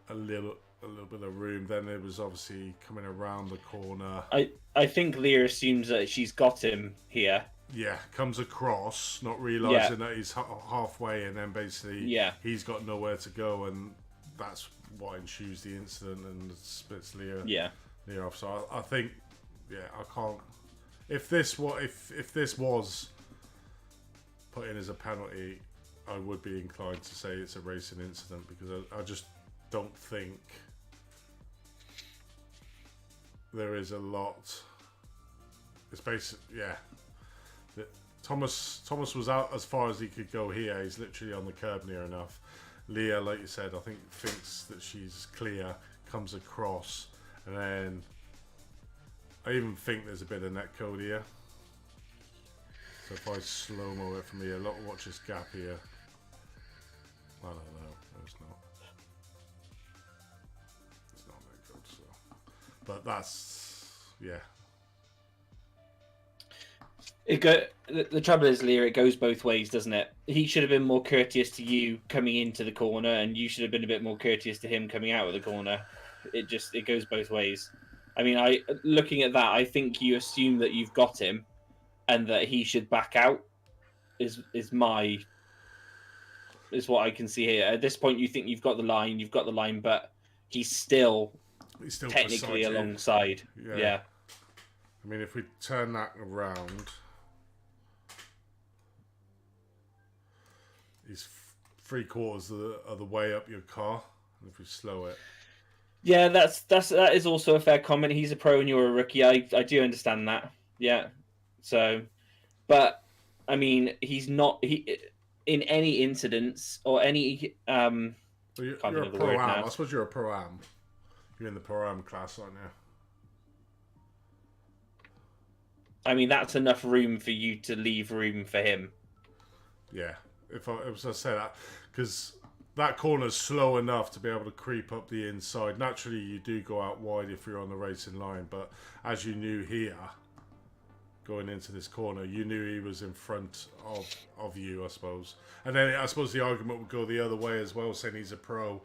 a little bit of room. Then it was obviously coming around the corner. I think Leah assumes that she's got him here. Yeah, comes across, not realising that he's halfway, and then basically he's got nowhere to go, and that's what ensues the incident and splits Leah off. So I think, I can't. If this was put in as a penalty, I would be inclined to say it's a racing incident, because I just don't think there is a lot. It's basically, Thomas was out as far as he could go here. He's literally on the curb near enough. Leah, like you said, I think thinks that she's clear, comes across, and then I even think there's a bit of net code here. So if I slow-mo it from here, watch this gap here. I don't know. No, it's not. It's not net code, so. But that's, The trouble is, Leah, it goes both ways, doesn't it? He should have been more courteous to you coming into the corner, and you should have been a bit more courteous to him coming out of the corner. It goes both ways. I mean, looking at that, I think you assume that you've got him, and that he should back out. Is my is what I can see here. At this point, you think you've got the line, but he's still technically beside you. alongside. Yeah. I mean, if we turn that around, he's 3/4 of the way up your car. And if we slow it, yeah, that is also a fair comment. He's a pro and you're a rookie. I do understand that. Yeah. So, but I mean, he's not in any incidents or any well, you're a pro am. I suppose you're a pro am. You're in the pro am class, aren't you? I mean, that's enough room for you to leave room for him. Yeah, if I was to say that, because that corner's slow enough to be able to creep up the inside. Naturally, you do go out wide if you're on the racing line, but as you knew here, going into this corner, you knew he was in front of you, I suppose. And then I suppose the argument would go the other way as well, saying he's a pro,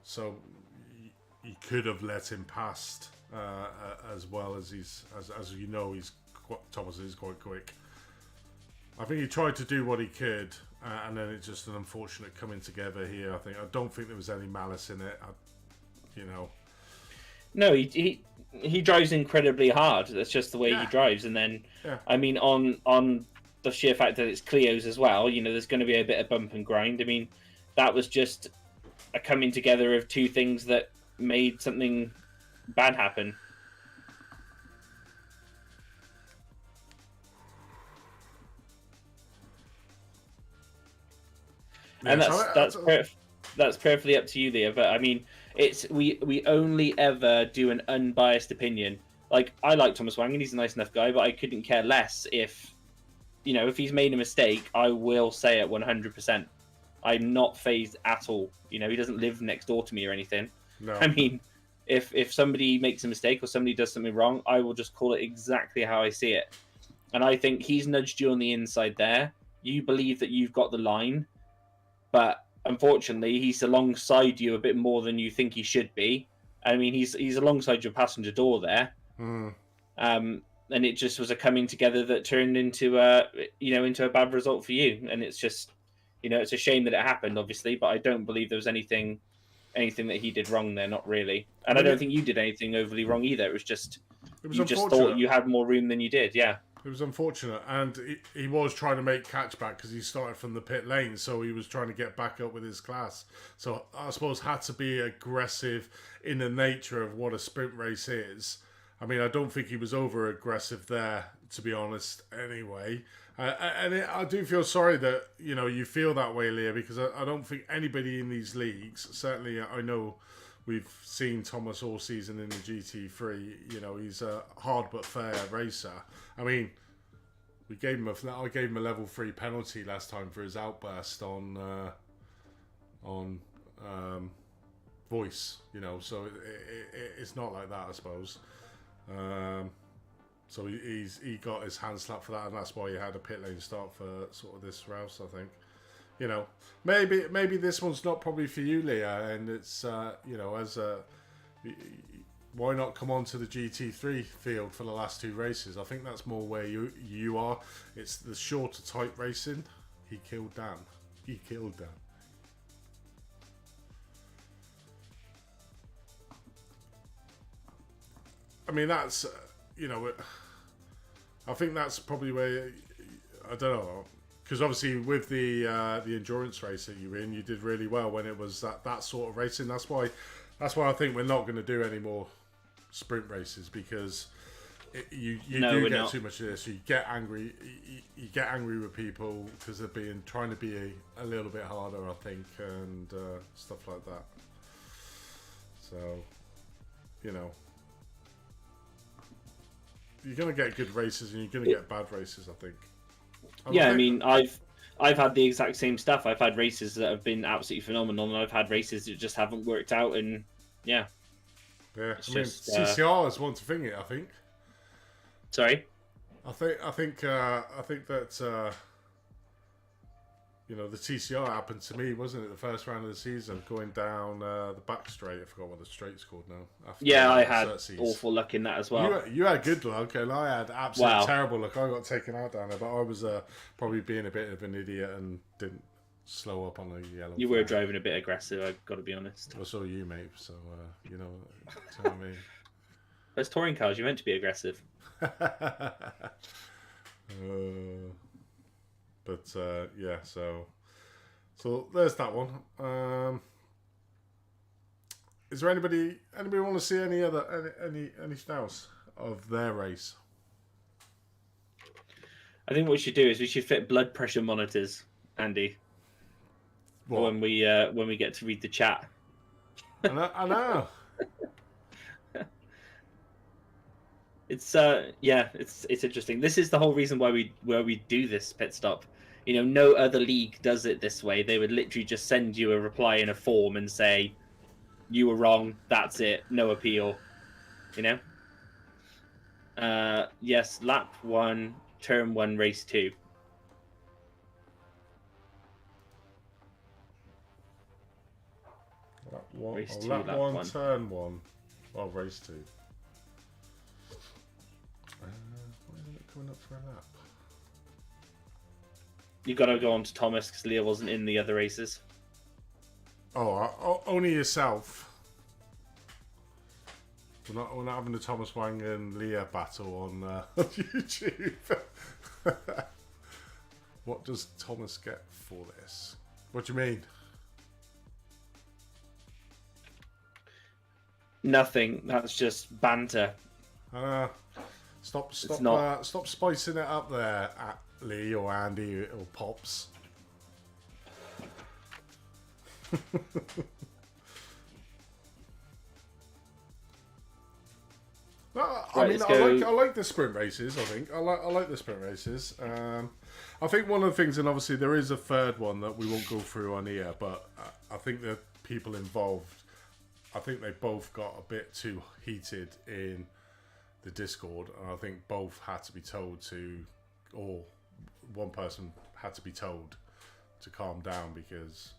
so you could have let him past as well as as you know, Thomas is quite quick. I think he tried to do what he could, and then it's just an unfortunate coming together here. I don't think there was any malice in it. No, he drives incredibly hard. That's just the way he drives. And then, I mean, on the sheer fact that it's Clio's as well, there's going to be a bit of bump and grind. I mean, that was just a coming together of two things that made something bad happen. And that's perfectly up to you there. But I mean, we only ever do an unbiased opinion. Like, I like Thomas Wang and he's a nice enough guy, but I couldn't care less if he's made a mistake. I will say it 100%. I'm not phased at all. He doesn't live next door to me or anything. No. I mean, if somebody makes a mistake or somebody does something wrong, I will just call it exactly how I see it. And I think he's nudged you on the inside there. You believe that you've got the line. But unfortunately, he's alongside you a bit more than you think he should be. I mean, he's alongside your passenger door there, and it just was a coming together that turned into a bad result for you. And it's just, it's a shame that it happened, obviously. But I don't believe there was anything that he did wrong there, not really. And I don't think you did anything overly wrong either. It was just you just thought you had more room than you did. Yeah. It was unfortunate, and he was trying to make catchback because he started from the pit lane, so he was trying to get back up with his class. So I suppose had to be aggressive in the nature of what a sprint race is. I mean, I don't think he was over aggressive there, to be honest. Anyway, I do feel sorry that you feel that way, Leah, because I don't think anybody in these leagues. Certainly, I know. We've seen Thomas all season in the GT3. He's a hard but fair racer. I mean, I gave him a level 3 penalty last time for his outburst on voice. So it's not like that, I suppose. So he got his hand slapped for that, and that's why he had a pit lane start for sort of this rouse, I think. Maybe this one's not probably for you, Leah, and it's why not come on to the GT3 field for the last 2 races? I think that's more where you are. It's the shorter type racing. He killed Dan. I mean, that's I think that's probably where I don't know. Because obviously with the endurance race that you're in, you did really well when it was that sort of racing. That's why I think we're not going to do any more sprint races, because you do get too much of this. You get angry. You get angry with people because they're trying to be a little bit harder, I think, and stuff like that. So, you're going to get good races and you're going to get bad races, I think. I mean, I've had the exact same stuff. I've had races that have been absolutely phenomenal, and I've had races that just haven't worked out. And yeah. I mean, CCR is one to think it. I think. Sorry. I think that the TCR happened to me, wasn't it? The first round of the season, going down the back straight. I forgot what the straight's called now. I had awful luck in that as well. You had good luck, and I had absolutely terrible luck. I got taken out down there, but I was probably being a bit of an idiot and slow up on the yellow. You were driving a bit aggressive, I've got to be honest. Well, so are you, mate. So you know, tell me. Those touring cars, you're meant to be aggressive. But yeah, so there's that one. Is there anybody want to see anything else of their race? I think what we should do is we should fit blood pressure monitors, Andy. What? When we get to read the chat. I know. It's it's interesting. This is the whole reason why we do this pit stop. You know, no other league does it this way. They would literally just send you a reply in a form and say, "You were wrong. That's it. No appeal." You know. Yes, lap 1, turn 1, race 2. Lap 1, Race 2, lap lap 1, 1. turn 1. Oh, race 2. Why isn't it coming up for a lap? You got to go on to Thomas because Leah wasn't in the other races. Oh, only yourself. We're not having the Thomas Wang and Leah battle on YouTube. What does Thomas get for this? What do you mean? Nothing. That's just banter. Stop spicing it up there, at Lee or Andy or Pops. I like the sprint races. I like the sprint races. I think one of the things, and obviously there is a third one that we won't go through on here, but I think the people involved, I think they both got a bit too heated in the Discord, and I think both had to be told to, or one person had to be told to calm down because,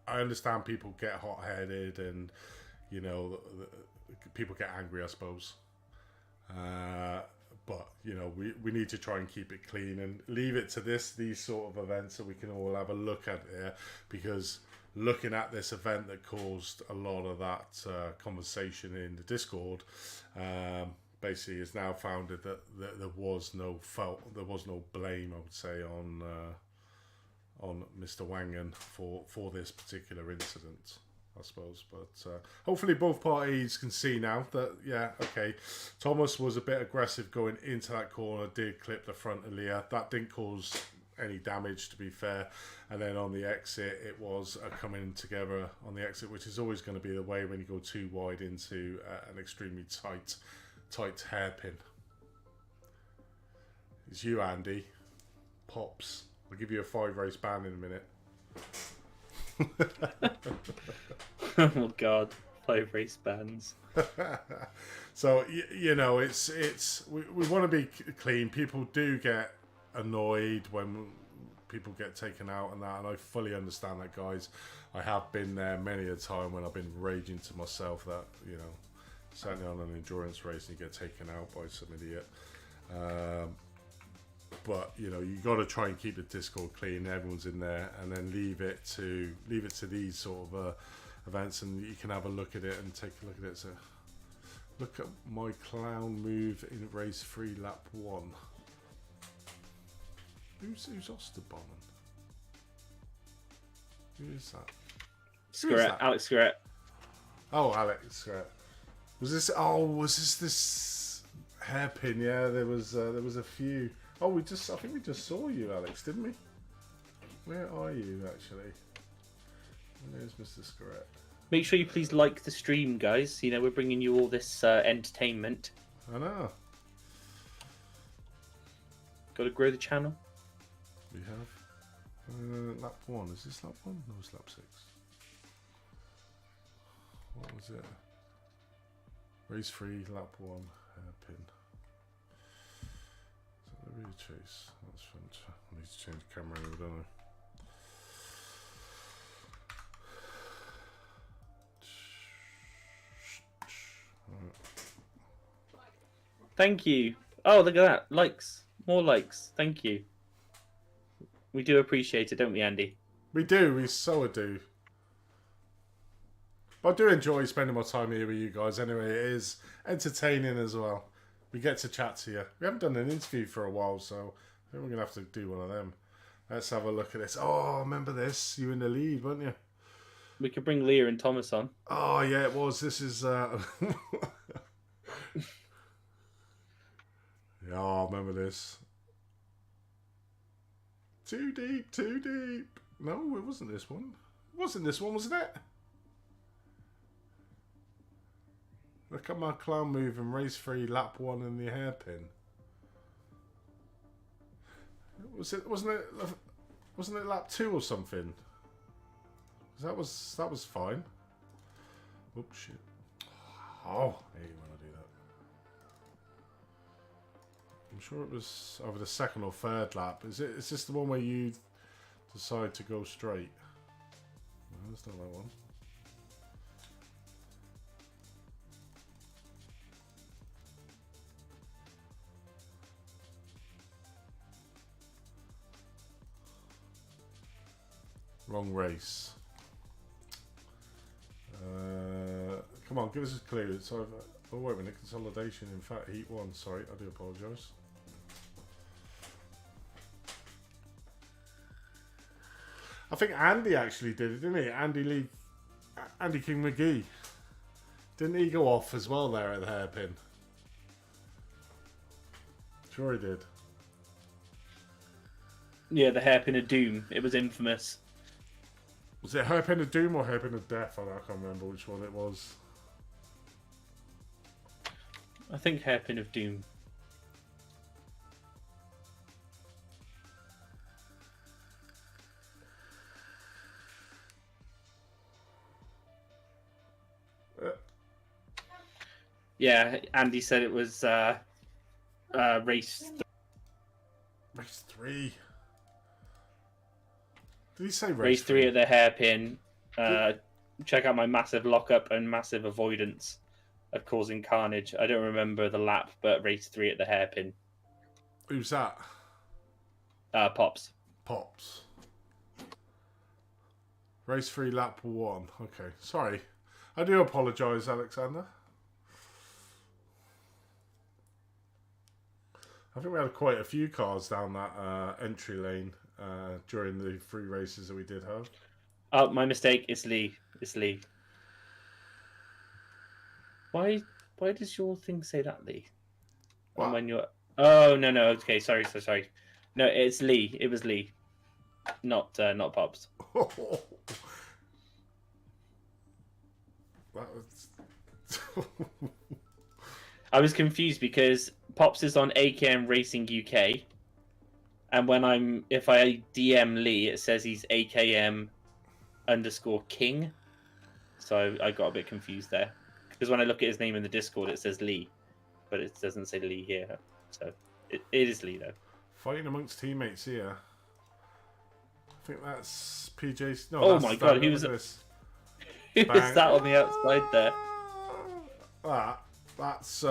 I understand people get hot-headed and, you know, people get angry, I suppose. But, you know, we need to try and keep it clean and leave it to these sort of events so we can all have a look at it, because looking at this event that caused a lot of that conversation in the Discord, basically is now founded that there was no blame, I would say, on Mr. Wangan for this particular incident, I suppose. But hopefully both parties can see now that, Thomas was a bit aggressive going into that corner, did clip the front of Leah. That didn't cause any damage, to be fair. And then on the exit, it was a coming together on the exit, which is always going to be the way when you go too wide into an extremely tight hairpin. It's you, Andy. Pops. I'll give you a 5-race ban in a minute. Oh God, 5-race bans. So you know, it's we want to be clean. People do get annoyed when people get taken out and that, and I fully understand that, guys. I have been there many a time when I've been raging to myself that, you know, certainly on an endurance race and you get taken out by some idiot. But you know, you got to try and keep the Discord clean. Everyone's in there, and then leave it to these sort of events, and you can have a look at it and take a look at it. So, look at my clown move in race 3, lap 1. Who's Osterbonnen? Who is that? Scarrett, Alex Scarrett. Oh, Alex Scarrett. Was this hairpin? Yeah, there was a few. Oh, I think we just saw you, Alex, didn't we? Where are you, actually? There's Mr. Scarrett. Make sure you please like the stream, guys. You know, we're bringing you all this entertainment. I know. Got to grow the channel. We have lap 1. Is this lap 1? No, it's lap 6. What was it? Race 3, lap 1, hairpin. Is that the rear chase? That's fantastic. I need to change the camera over, don't I? Thank you. Oh, look at that. Likes. More likes. Thank you. We do appreciate it, don't we, Andy? We do. We so do. But I do enjoy spending my time here with you guys. Anyway, it is entertaining as well. We get to chat to you. We haven't done an interview for a while, so I think we're gonna have to do one of them. Let's have a look at this. Oh, remember this? You were in the lead, weren't you? We could bring Leah and Thomas on. Oh yeah, it was. This is. Yeah, I remember this. Too deep, too deep. No, it wasn't this one. It wasn't this one, wasn't it? Look at my clown move and race 3, lap 1 and the hairpin. Wasn't it lap 2 or something? That was fine. Oops, shit. Oh, I hate when I do that. I'm sure it was over the 2nd or 3rd lap. Is this the one where you decide to go straight? No, that's not that one. Wrong race. Come on, give us a clue. It's over. Oh, wait a minute. Consolidation. In fact, Heat 1. Sorry, I do apologise. I think Andy actually did it, didn't he? Andy King McGee. Didn't he go off as well there at the hairpin? Sure he did. Yeah, the hairpin of doom. It was infamous. Was it Hairpin of Doom or Hairpin of Death? I can't remember which one it was. I think hairpin of doom. Yeah, Andy said it was race. Race 3. Did he say Race 3 at the hairpin. Check out my massive lockup and massive avoidance of causing carnage. I don't remember the lap, but race 3 at the hairpin. Who's that? Pops. Pops. Race 3, lap 1. Okay, sorry. I do apologise, Alexander. I think we had quite a few cars down that entry lane during the 3 races that we did have. Oh, my mistake. It's Lee. It's Lee. Why does your thing say that, Lee? What? When you're... Oh, no. Okay, sorry. No, it's Lee. It was Lee. Not Pops. That was... I was confused because Pops is on AKM Racing UK, and if I DM Lee, it says he's AKM_King. So I got a bit confused there because when I look at his name in the Discord, it says Lee, but it doesn't say Lee here. So it is Lee though. Fighting amongst teammates here. I think that's PJ's. No, oh that's my god, he was who was that on the outside there? That's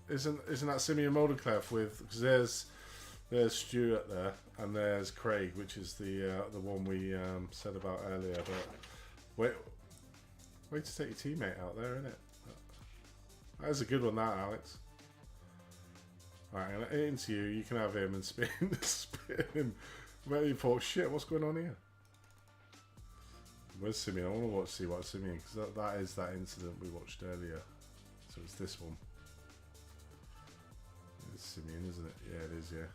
isn't that Simeon Moldclef with, because there's Stuart there and there's Craig, which is the one we said about earlier. But wait to take your teammate out there, isn't it? That is a good one, that Alex. Alright, I'm gonna into you. You can have him and spin him. Where you thought, shit, what's going on here? Where's Simeon? I want to see what Simeon, because that is that incident we watched earlier. So it's this one. It's Simeon, isn't it? Yeah, it is, yeah.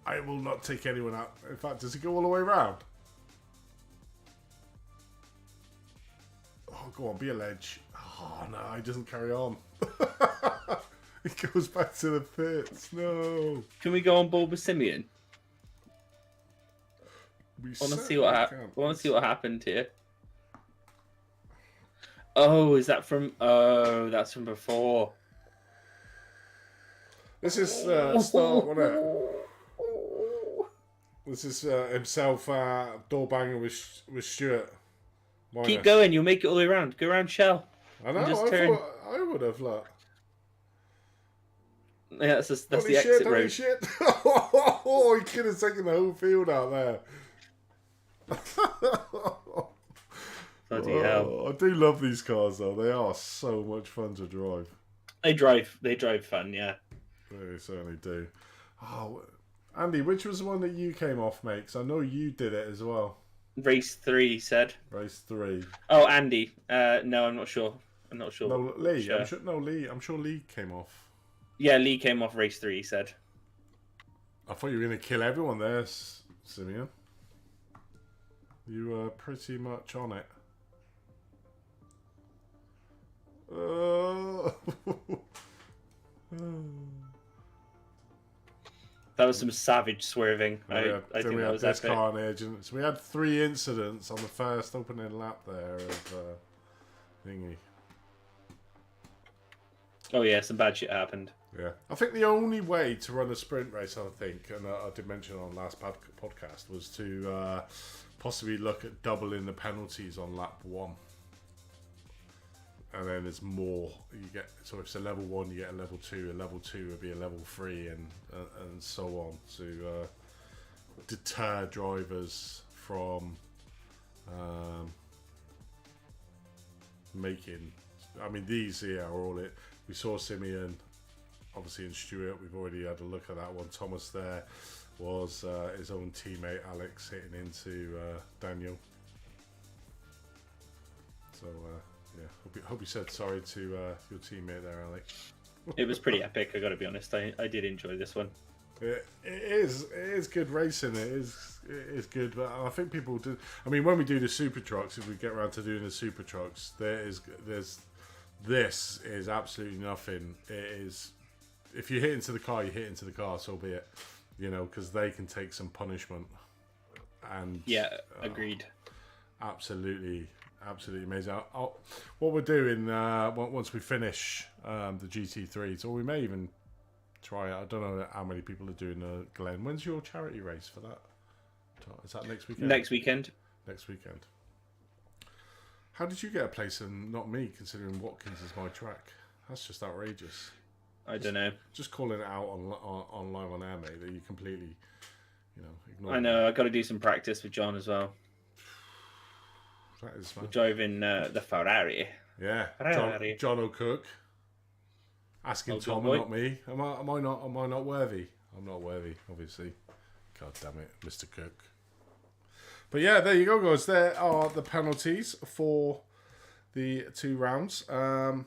I will not take anyone out. In fact, does it go all the way around? Oh, go on, be a ledge. Oh, no, he doesn't carry on. It goes back to the pits. No. Can we go on board with Simeon? I want to see what happened here. Oh, is that from? Oh, that's from before. This is start, wasn't it? This is himself door banging with Stuart. Keep going, you'll make it all the way around. Go around Shell. I know. I thought I would have. Look. Yeah, that's the Holy exit shit, holy road. shit. Oh, he could have taken the whole field out there. Bloody hell. Oh, I do love these cars though. They are so much fun to drive. They drive fun, yeah. They certainly do. Oh, Andy, which was the one that you came off, mate? 'Cause I know you did it as well. Race 3, he said. Race 3. Oh, Andy. No, I'm not sure. I'm not sure. No, Lee. Which, Lee. I'm sure Lee came off. yeah, Lee came off race 3, he said. I thought you were going to kill everyone there, Simeon. You were pretty much on it. That was some savage swerving. I think that was epic. carnage. And so we had 3 incidents on the first opening lap there of thingy. Oh yeah, some bad shit happened. Yeah, I think the only way to run a sprint race, I think, and I did mention on last podcast, was to possibly look at doubling the penalties on lap 1. And then there's more. You get, so if it's a level 1, you get a level 2. A level 2 would be a level 3, and so on, to deter drivers from making. I mean, these here are all it. We saw Simeon, obviously, and Stuart. We've already had a look at that one. Thomas there was his own teammate Alex hitting into Daniel. So. Yeah, hope you said sorry to your teammate there, Alex. It was pretty epic, I gotta be honest. I did enjoy this one. It is good racing. It is good, but I think people do. I mean, when we do the super trucks, if we get around to doing the super trucks, this is absolutely nothing. It is, if you hit into the car, you hit into the car. So be it, because they can take some punishment. And yeah, agreed. Absolutely amazing. What we're doing once we finish the GT3s, or we may even try it. I don't know how many people are doing Glen. When's your charity race for that? Is that next weekend? Next weekend. Next weekend. How did you get a place and not me, considering Watkins is my track? That's just outrageous. I don't know. Just calling it out on live on air, mate, that you completely, ignore. I know. I got to do some practice with John as well. That is, we're driving the Ferrari. Yeah, Ferrari. John O'Cook. Asking Tom, not me. Am I not worthy? I'm not worthy, obviously. God damn it, Mr. Cook. But yeah, there you go, guys. There are the penalties for the 2 rounds. And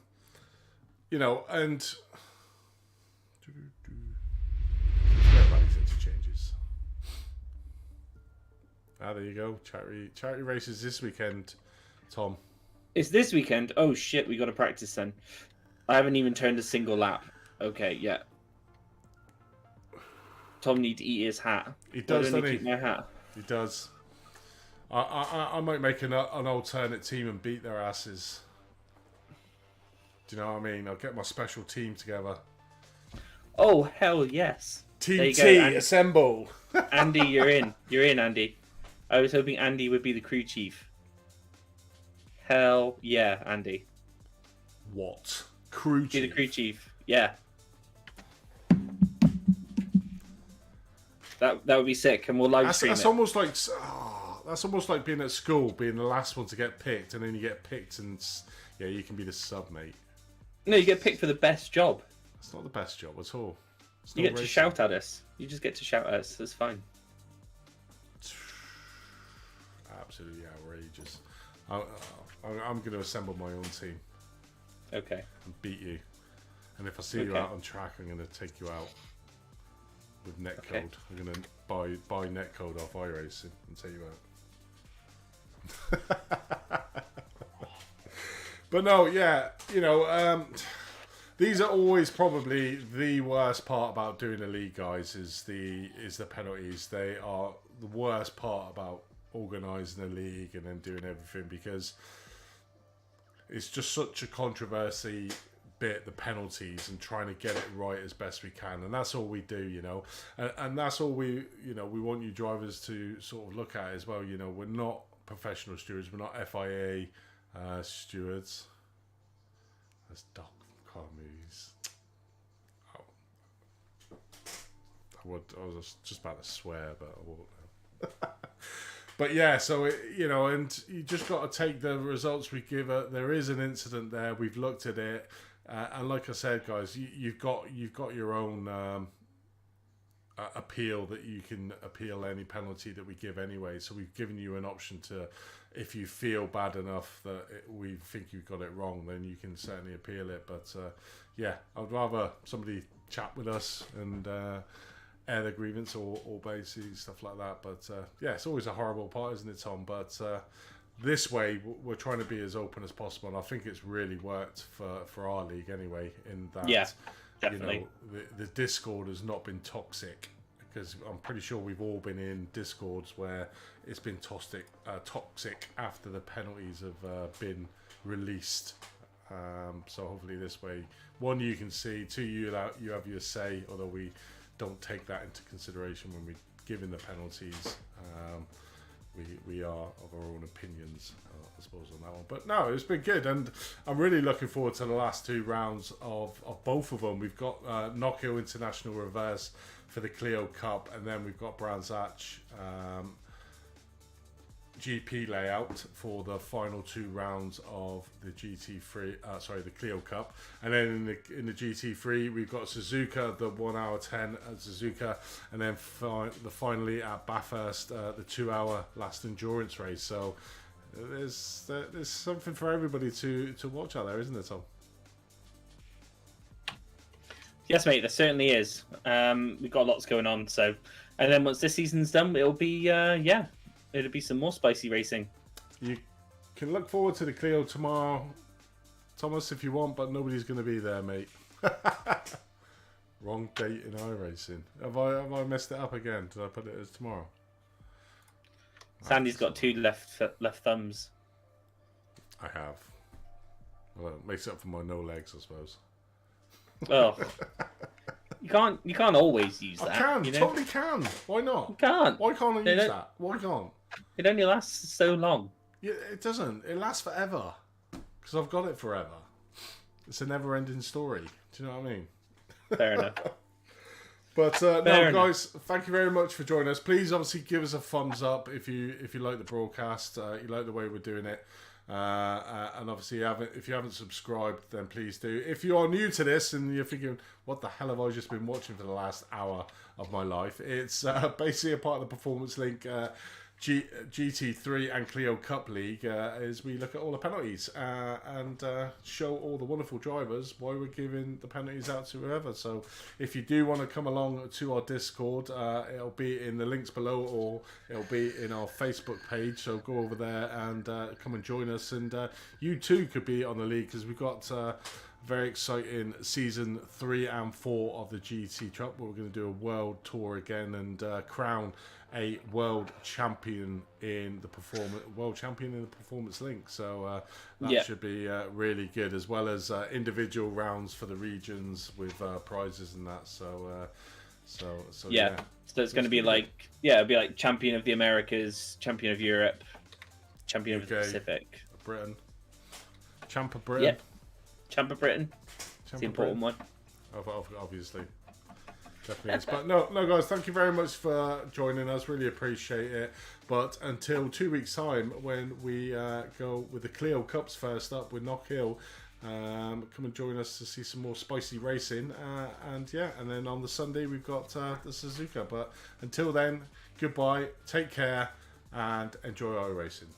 everybody's interchanges. There you go. Charity races this weekend, Tom. It's this weekend. Oh shit, we got to practice then. I haven't even turned a single lap. Okay, yeah. Tom need to eat his hat. He does, doesn't he? Keep my hat. He does. I might make an alternate team and beat their asses. Do you know what I mean? I'll get my special team together. Oh hell yes! Team T, assemble. Andy, you're in. You're in, Andy. I was hoping Andy would be the crew chief. Hell yeah, Andy. What? Crew chief? Be the crew chief. Yeah. That would be sick, and we'll live stream that's it. Almost like that's almost like being at school, being the last one to get picked, and then you get picked, and yeah, you can be the sub, mate. No, you get picked for the best job. It's not the best job at all. You get to shout at us. You just get to shout at us. That's fine. Absolutely outrageous. I'm going to assemble my own team. Okay. And beat you. And if I see you out on track, I'm going to take you out with netcode. Okay. I'm going to buy netcode off iRacing and take you out. But no, yeah, these are always probably the worst part about doing a league, guys. Is the penalties. They are the worst part about organising a league and then doing everything, because it's just such a controversy bit, the penalties, and trying to get it right as best we can. And that's all we do, and that's all we want you drivers to sort of look at as well. We're not professional stewards, we're not FIA stewards. That's dog car movies. Oh, I was just about to swear, but I won't. But yeah, so and you just got to take the results we give it. There is an incident there. We've looked at it, and like I said, guys, you've got your own appeal that you can appeal any penalty that we give anyway. So we've given you an option to, if you feel bad enough that we think you've got it wrong, then you can certainly appeal it. But yeah, I'd rather somebody chat with us and air the grievance or basically stuff like that. But yeah, it's always a horrible part, isn't it, Tom? But this way, we're trying to be as open as possible, and I think it's really worked for our league anyway. In that, yeah, definitely, the Discord has not been toxic, because I'm pretty sure we've all been in Discords where it's been toxic after the penalties have been released. So hopefully this way, one, you can see, two, you have your say, although we don't take that into consideration when we're giving the penalties. We are of our own opinions, I suppose, on that one. But no, it's been good, and I'm really looking forward to the last 2 rounds of both of them. We've got Knockhill International Reverse for the Clio Cup, and then we've got Brands Hatch GP layout for the final 2 rounds of the the Clio Cup. And then in the GT3 we've got Suzuka, the 1 hour 10 at Suzuka, and then finally at Bathurst, the 2 hour last endurance race. So there's something for everybody to watch out there, isn't there, Tom? Yes, mate, there certainly is. We've got lots going on. So, and then once this season's done, it'll be it'll be some more spicy racing. You can look forward to the Clio tomorrow, Thomas, if you want, but nobody's going to be there, mate. Wrong date in iRacing. Have I messed it up again? Did I put it as tomorrow? Sandy's got 2 left thumbs. I have. Well, it makes up for my no legs, I suppose. Oh, you can't always use that. I can, totally can. Why not? You can't. Why can't I use that? Why can't? It only lasts so long. Yeah, it doesn't. It lasts forever. Because I've got it forever. It's a never-ending story. Do you know what I mean? Fair enough. But no, guys, thank you very much for joining us. Please, obviously, give us a thumbs up if you like the broadcast, you like the way we're doing it. And obviously, if you haven't subscribed, then please do. If you are new to this and you're thinking, what the hell have I just been watching for the last hour of my life? It's basically a part of the Performance Link GT3 and Clio Cup League, as we look at all the penalties and show all the wonderful drivers why we're giving the penalties out to whoever. So if you do want to come along to our Discord, it'll be in the links below, or it'll be in our Facebook page, so go over there and come and join us, and you too could be on the league, because we've got very exciting season 3 and 4 of the GT Truck, where we're going to do a world tour again and crown a world champion in the Performance Link. So that should be really good, as well as individual rounds for the regions with prizes and that. So yeah. So it's going to be like, it'll be like champion of the Americas, champion of Europe, champion of the Pacific, Britain, champ of Britain. Yeah. Champ of Britain. It's the important one. Obviously. Definitely is. But no, guys, thank you very much for joining us. Really appreciate it. But until 2 weeks' time, when we go with the Clio Cups first up with Knockhill, come and join us to see some more spicy racing. And then on the Sunday, we've got the Suzuka. But until then, goodbye, take care, and enjoy our racing.